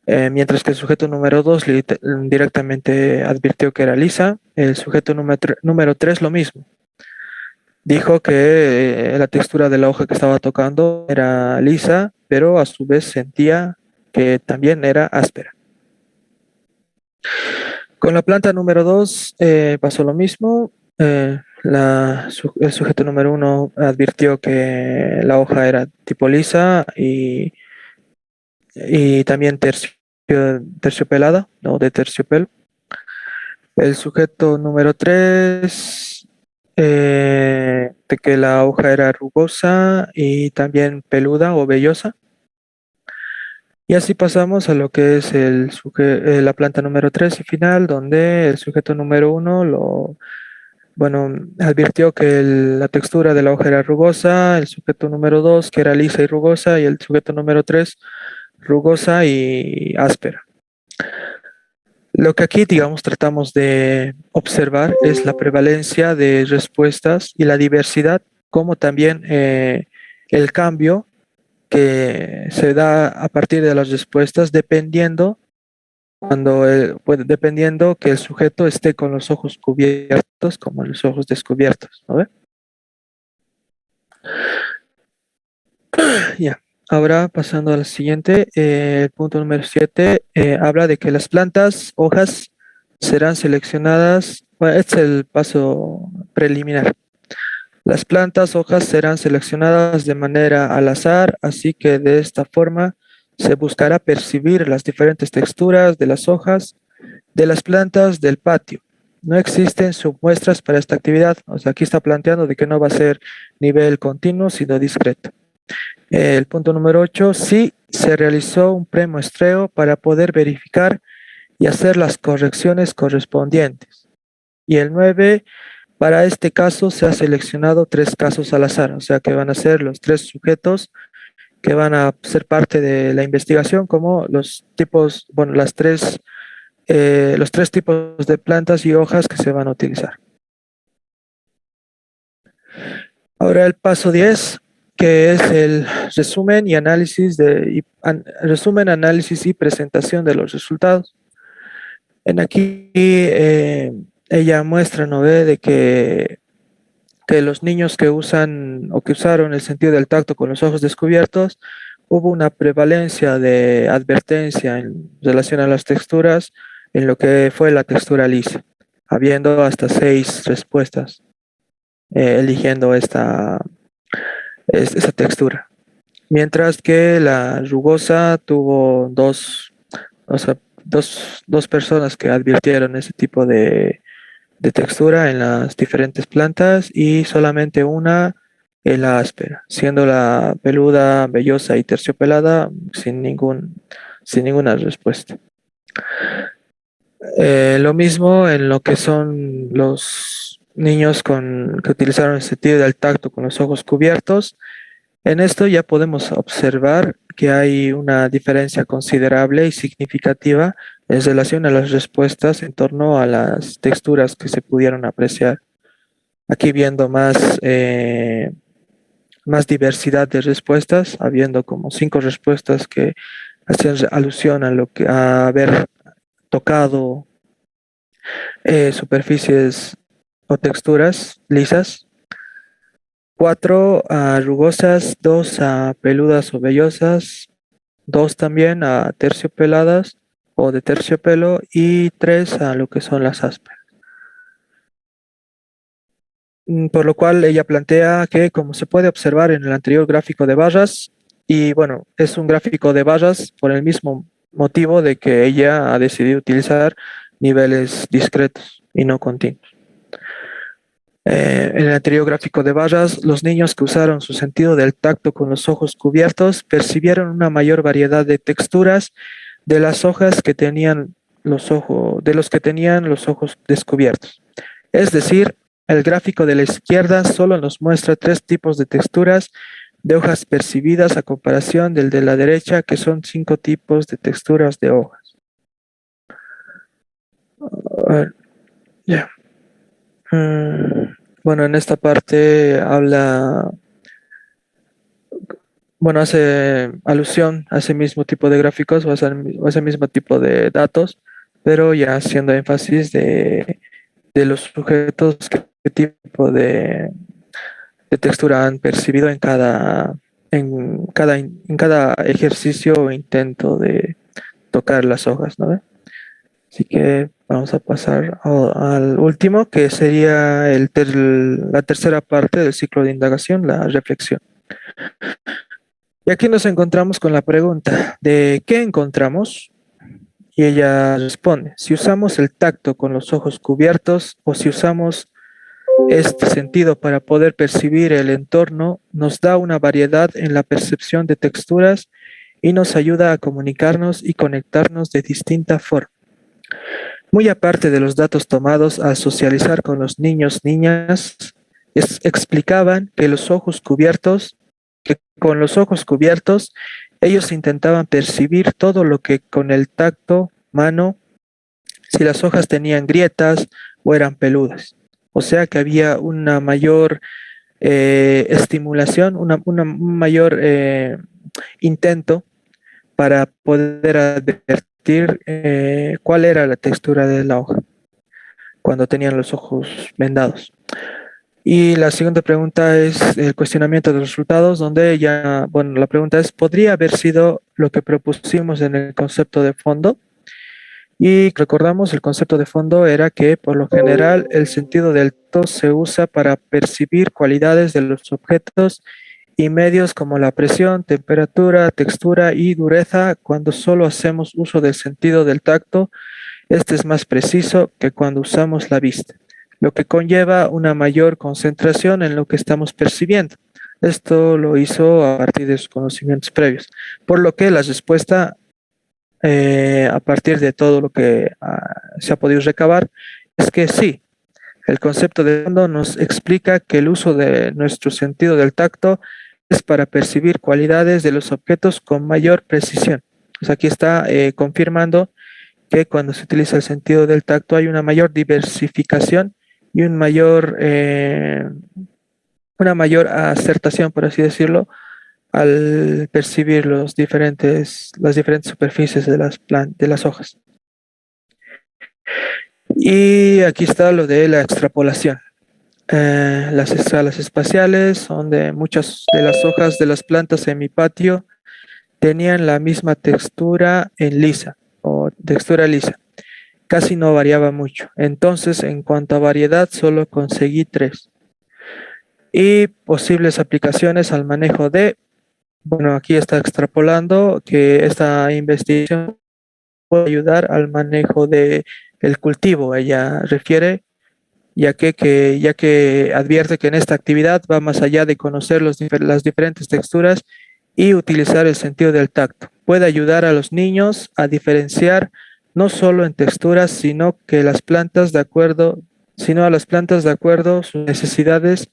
Mientras que el sujeto número 2 directamente advirtió que era lisa, el sujeto número 3 lo mismo. Dijo que la textura de la hoja que estaba tocando era lisa, pero a su vez sentía que también era áspera. Con la planta número 2 pasó lo mismo. El sujeto número 1 advirtió que la hoja era tipo lisa y también terciopelada, no de terciopelo. El sujeto número 3 de que la hoja era rugosa y también peluda o vellosa. Y así pasamos a lo que es la planta número 3 y final, donde el sujeto número 1 advirtió que la textura de la hoja era rugosa, el sujeto número 2 que era lisa y rugosa, y el sujeto número 3 rugosa y áspera. Lo que aquí, digamos, tratamos de observar es la prevalencia de respuestas y la diversidad, como también el cambio que se da a partir de las respuestas dependiendo dependiendo que el sujeto esté con los ojos cubiertos como los ojos descubiertos, ¿no ve? Ya. Ahora pasando al siguiente, el punto número 7 habla de que las plantas, hojas serán seleccionadas. Bueno, este es el paso preliminar. Las plantas, hojas serán seleccionadas de manera al azar, así que de esta forma se buscará percibir las diferentes texturas de las hojas de las plantas del patio. No existen submuestras para esta actividad. O sea, aquí está planteando de que no va a ser nivel continuo, sino discreto. El punto número 8, sí se realizó un premuestreo para poder verificar y hacer las correcciones correspondientes. Y el 9, para este caso se ha seleccionado 3 casos al azar, o sea que van a ser los 3 sujetos que van a ser parte de la investigación, como los tipos, bueno, los 3 tipos de plantas y hojas que se van a utilizar. Ahora el paso 10, que es el resumen y análisis análisis y presentación de los resultados. En aquí ella muestra, ¿no ve?, de que los niños que usan o que usaron el sentido del tacto con los ojos descubiertos, hubo una prevalencia de advertencia en relación a las texturas en lo que fue la textura lisa, habiendo hasta 6 respuestas eligiendo esa textura. Mientras que la rugosa tuvo dos personas que advirtieron ese tipo de textura en las diferentes plantas y solamente una en la áspera, siendo la peluda, vellosa y terciopelada sin ninguna respuesta. Lo mismo en lo que son los niños que utilizaron el sentido del tacto con los ojos cubiertos. En esto ya podemos observar que hay una diferencia considerable y significativa en relación a las respuestas en torno a las texturas que se pudieron apreciar. Aquí viendo más diversidad de respuestas, habiendo como 5 respuestas que hacían alusión a haber tocado superficies o texturas lisas, 4 a rugosas, 2 a peludas o vellosas, 2 también a terciopeladas o de terciopelo y 3 a lo que son las ásperas. Por lo cual ella plantea que, como se puede observar en el anterior gráfico de barras, y bueno, es un gráfico de barras por el mismo motivo de que ella ha decidido utilizar niveles discretos y no continuos. En el anterior gráfico de barras, los niños que usaron su sentido del tacto con los ojos cubiertos percibieron una mayor variedad de texturas de las hojas que tenían de los que tenían los ojos descubiertos. Es decir, el gráfico de la izquierda solo nos muestra 3 tipos de texturas de hojas percibidas a comparación del de la derecha, que son 5 tipos de texturas de hojas. Ya. Bueno, en esta parte hace alusión a ese mismo tipo de gráficos o a ese mismo tipo de datos, pero ya haciendo énfasis de los sujetos, qué tipo de textura han percibido en cada ejercicio o intento de tocar las hojas, ¿no? Así que vamos a pasar al último, que sería la tercera parte del ciclo de indagación, la reflexión. Y aquí nos encontramos con la pregunta de ¿qué encontramos? Y ella responde, si usamos el tacto con los ojos cubiertos o si usamos este sentido para poder percibir el entorno, nos da una variedad en la percepción de texturas y nos ayuda a comunicarnos y conectarnos de distinta forma. Muy aparte de los datos tomados al socializar con los niños-niñas, explicaban que con los ojos cubiertos ellos intentaban percibir todo lo que con el tacto, mano, si las hojas tenían grietas o eran peludas. O sea que había una mayor estimulación, un mayor intento para poder advertir cuál era la textura de la hoja cuando tenían los ojos vendados. Y la segunda pregunta es el cuestionamiento de los resultados, donde ya, bueno, la pregunta es, ¿podría haber sido lo que propusimos en el concepto de fondo? Y recordamos, el concepto de fondo era que, por lo general, el sentido del tacto se usa para percibir cualidades de los objetos y medios como la presión, temperatura, textura y dureza. Cuando solo hacemos uso del sentido del tacto, este es más preciso que cuando usamos la vista, lo que conlleva una mayor concentración en lo que estamos percibiendo. Esto lo hizo a partir de sus conocimientos previos, por lo que la respuesta, a partir de todo lo que se ha podido recabar, es que sí, el concepto de fondo nos explica que el uso de nuestro sentido del tacto es para percibir cualidades de los objetos con mayor precisión. Pues aquí está confirmando que cuando se utiliza el sentido del tacto hay una mayor diversificación y una mayor acertación, por así decirlo, al percibir las diferentes superficies de las hojas. Y aquí está lo de la extrapolación. Las escalas espaciales, donde muchas de las hojas de las plantas en mi patio tenían la misma textura en lisa o textura lisa. Casi no variaba mucho. Entonces, en cuanto a variedad, solo conseguí 3. Y posibles aplicaciones al manejo de, bueno, aquí está extrapolando que esta investigación puede ayudar al manejo de el cultivo. Ella refiere, ya que advierte que en esta actividad va más allá de conocer las diferentes texturas y utilizar el sentido del tacto. Puede ayudar a los niños a diferenciar no solo en texturas, sino a las plantas de acuerdo a sus necesidades,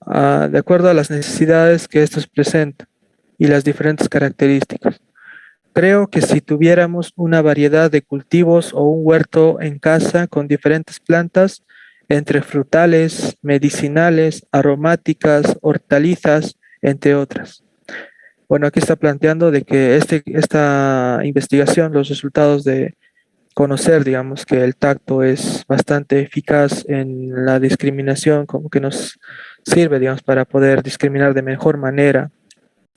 de acuerdo a las necesidades que estos presentan y las diferentes características. Creo que si tuviéramos una variedad de cultivos o un huerto en casa con diferentes plantas, entre frutales, medicinales, aromáticas, hortalizas, entre otras. Bueno, aquí está planteando de que esta investigación, los resultados de conocer, digamos, que el tacto es bastante eficaz en la discriminación, como que nos sirve, digamos, para poder discriminar de mejor manera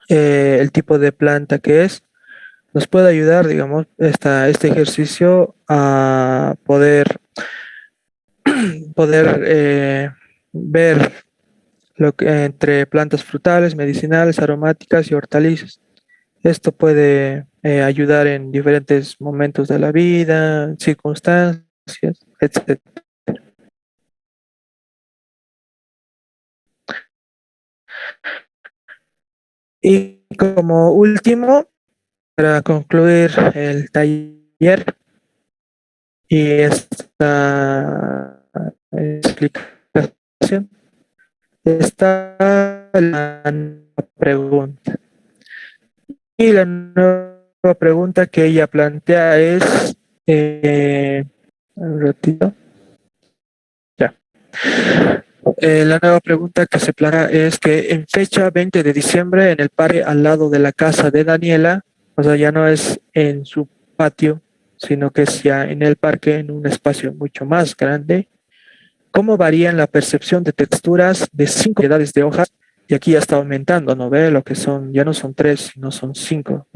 el tipo de planta que es, nos puede ayudar, digamos, este ejercicio a poder ver lo que entre plantas frutales, medicinales, aromáticas y hortalizas. Esto puede ayudar en diferentes momentos de la vida, circunstancias, etc. Y como último, para concluir el taller y esta explicación, está la pregunta. Y la nueva pregunta que ella plantea es, un ratito, ya. La nueva pregunta que se plantea es que en fecha 20 de diciembre, en el parque al lado de la casa de Daniela, o sea, ya no es en su patio, sino que es ya en el parque, en un espacio mucho más grande, ¿cómo varían la percepción de texturas de 5 variedades de hojas? Y aquí ya está aumentando, ¿no ve? Lo que son, ya no son 3, sino son 5.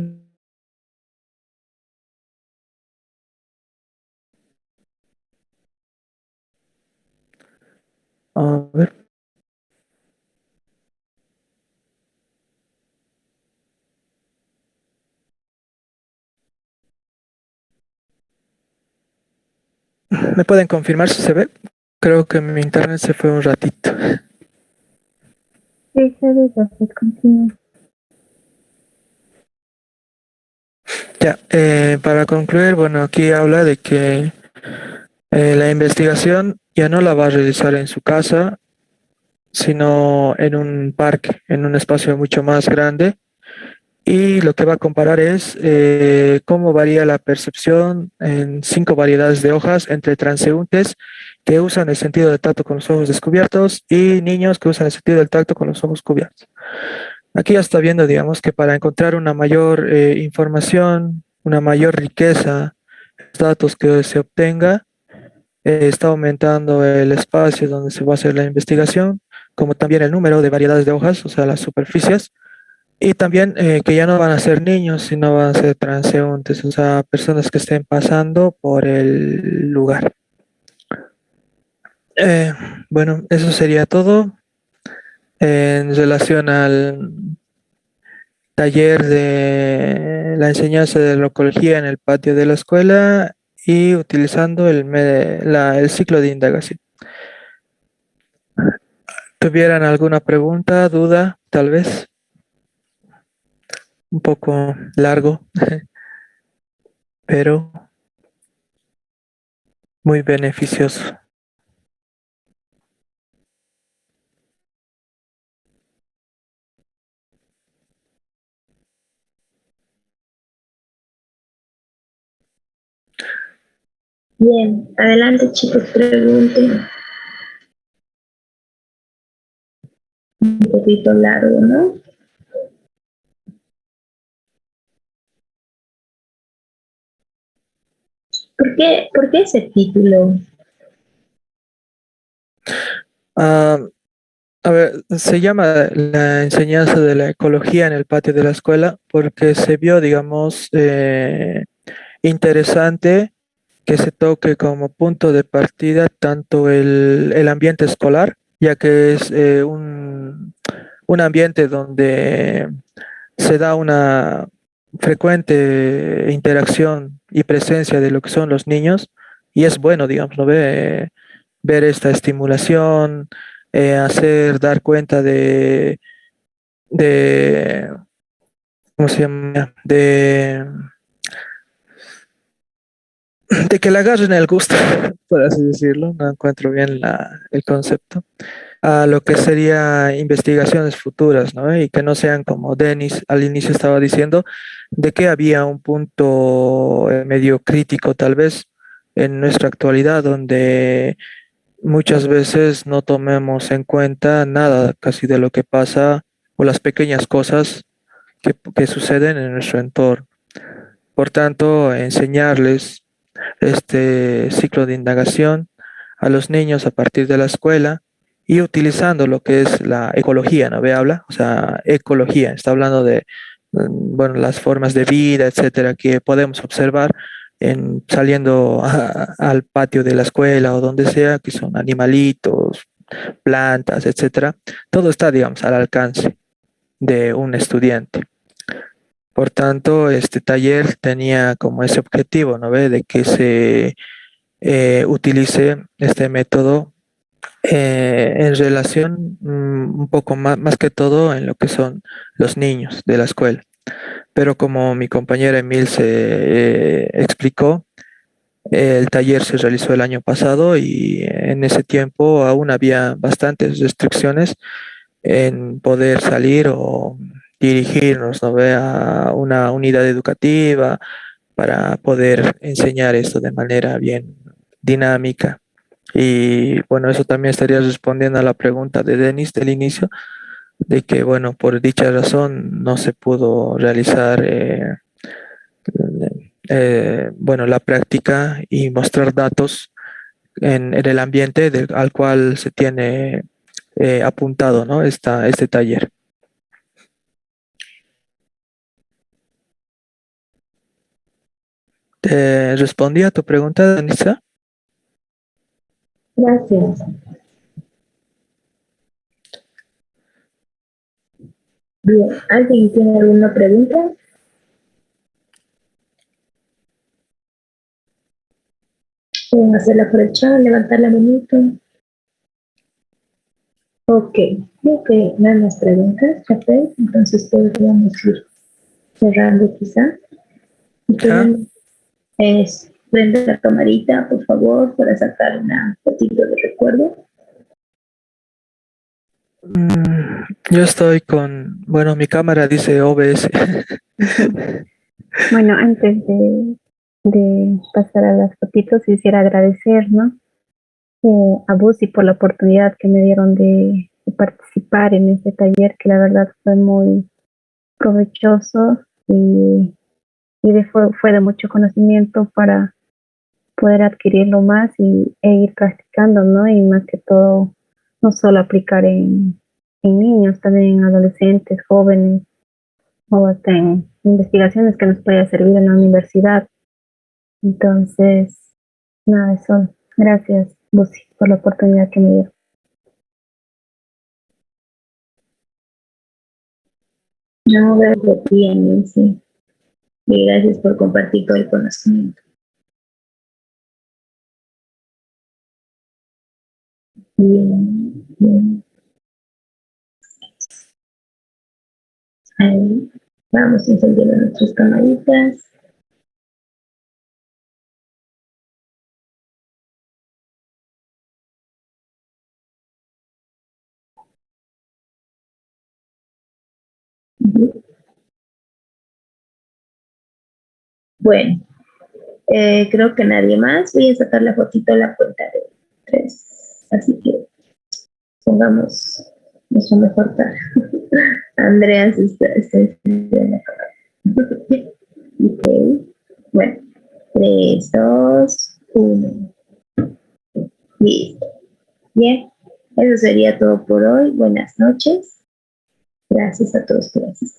A ver. ¿Me pueden confirmar si se ve? Creo que mi internet se fue un ratito. Sí, se ve, Jafet, continúa. Ya, para concluir, bueno, aquí habla de que la investigación ya no la va a realizar en su casa, sino en un parque, en un espacio mucho más grande. Y lo que va a comparar es cómo varía la percepción en 5 variedades de hojas entre transeúntes que usan el sentido del tacto con los ojos descubiertos y niños que usan el sentido del tacto con los ojos cubiertos. Aquí ya está viendo, digamos, que para encontrar una mayor información, una mayor riqueza, datos que se obtenga, está aumentando el espacio donde se va a hacer la investigación, como también el número de variedades de hojas, o sea, las superficies, y también que ya no van a ser niños, sino van a ser transeúntes, o sea, personas que estén pasando por el lugar. Eh, bueno, eso sería todo en relación al taller de la enseñanza de la ecología en el patio de la escuela y utilizando el ciclo de indagación. ¿Tuvieran alguna pregunta, duda, tal vez? Un poco largo, pero muy beneficioso. Bien, adelante chicos, pregunten. Un poquito largo, ¿no? Por qué ese título? Ah, a ver, se llama la enseñanza de la ecología en el patio de la escuela porque se vio, digamos, interesante que se toque como punto de partida tanto el ambiente escolar, ya que es un ambiente donde se da una frecuente interacción y presencia de lo que son los niños, y es bueno, digamos, ¿no ve? Ver esta estimulación, dar cuenta de, ¿cómo se llama? De que le agarren el gusto, por así decirlo, no encuentro bien el concepto, a lo que sería investigaciones futuras, ¿no? Y que no sean como Denis al inicio estaba diciendo, de que había un punto medio crítico tal vez en nuestra actualidad, donde muchas veces no tomemos en cuenta nada casi de lo que pasa o las pequeñas cosas que suceden en nuestro entorno. Por tanto, enseñarles este ciclo de indagación a los niños a partir de la escuela y utilizando lo que es la ecología, ¿no ve? Habla, o sea, ecología, está hablando de, bueno, las formas de vida, etcétera, que podemos observar saliendo al patio de la escuela o donde sea, que son animalitos, plantas, etcétera. Todo está, digamos, al alcance de un estudiante. Por tanto, este taller tenía como ese objetivo, ¿no ve? De que se utilice este método en relación un poco más que todo en lo que son los niños de la escuela. Pero como mi compañera Emil se explicó, el taller se realizó el año pasado y en ese tiempo aún había bastantes restricciones en poder salir o dirigirnos, ¿no ve? A una unidad educativa para poder enseñar esto de manera bien dinámica. Y bueno, eso también estaría respondiendo a la pregunta de Denis del inicio, de que bueno, por dicha razón no se pudo realizar bueno, la práctica y mostrar datos en el ambiente al cual se tiene apuntado, ¿no? Este taller. ¿Te respondí a tu pregunta, Denisa? Gracias. Bien, ¿alguien tiene alguna pregunta? Pueden hacerla por el chat, levantar la manito. Ok, creo que no hay más preguntas, Chapel, entonces podríamos ir cerrando quizá. Y ¿Ya? prende la camarita, por favor, para sacar una fotito de recuerdo. Yo estoy bueno, mi cámara dice OBS. Bueno, antes de pasar a las fotitos, quisiera agradecer, ¿no? A Busi por la oportunidad que me dieron de participar en este taller que la verdad fue muy provechoso fue de mucho conocimiento para poder adquirirlo más e ir practicando, ¿no? Y más que todo, no solo aplicar en niños, también en adolescentes, jóvenes, o hasta en investigaciones que nos pueda servir en la universidad. Entonces, nada, eso. Gracias, Lucy, por la oportunidad que me dio. No, gracias a ti, Nancy. Y gracias por compartir todo el conocimiento. Bien, bien. Ahí vamos encendiendo nuestras camaritas. Bueno, creo que nadie más. Voy a sacar la fotito a la cuenta de 3. Así que pongamos nuestra mejor cara. Andrea se está encendiendo la cámara. Ok. Bueno, 3, 2, 1. Listo. Bien, eso sería todo por hoy. Buenas noches. Gracias a todos por asistir.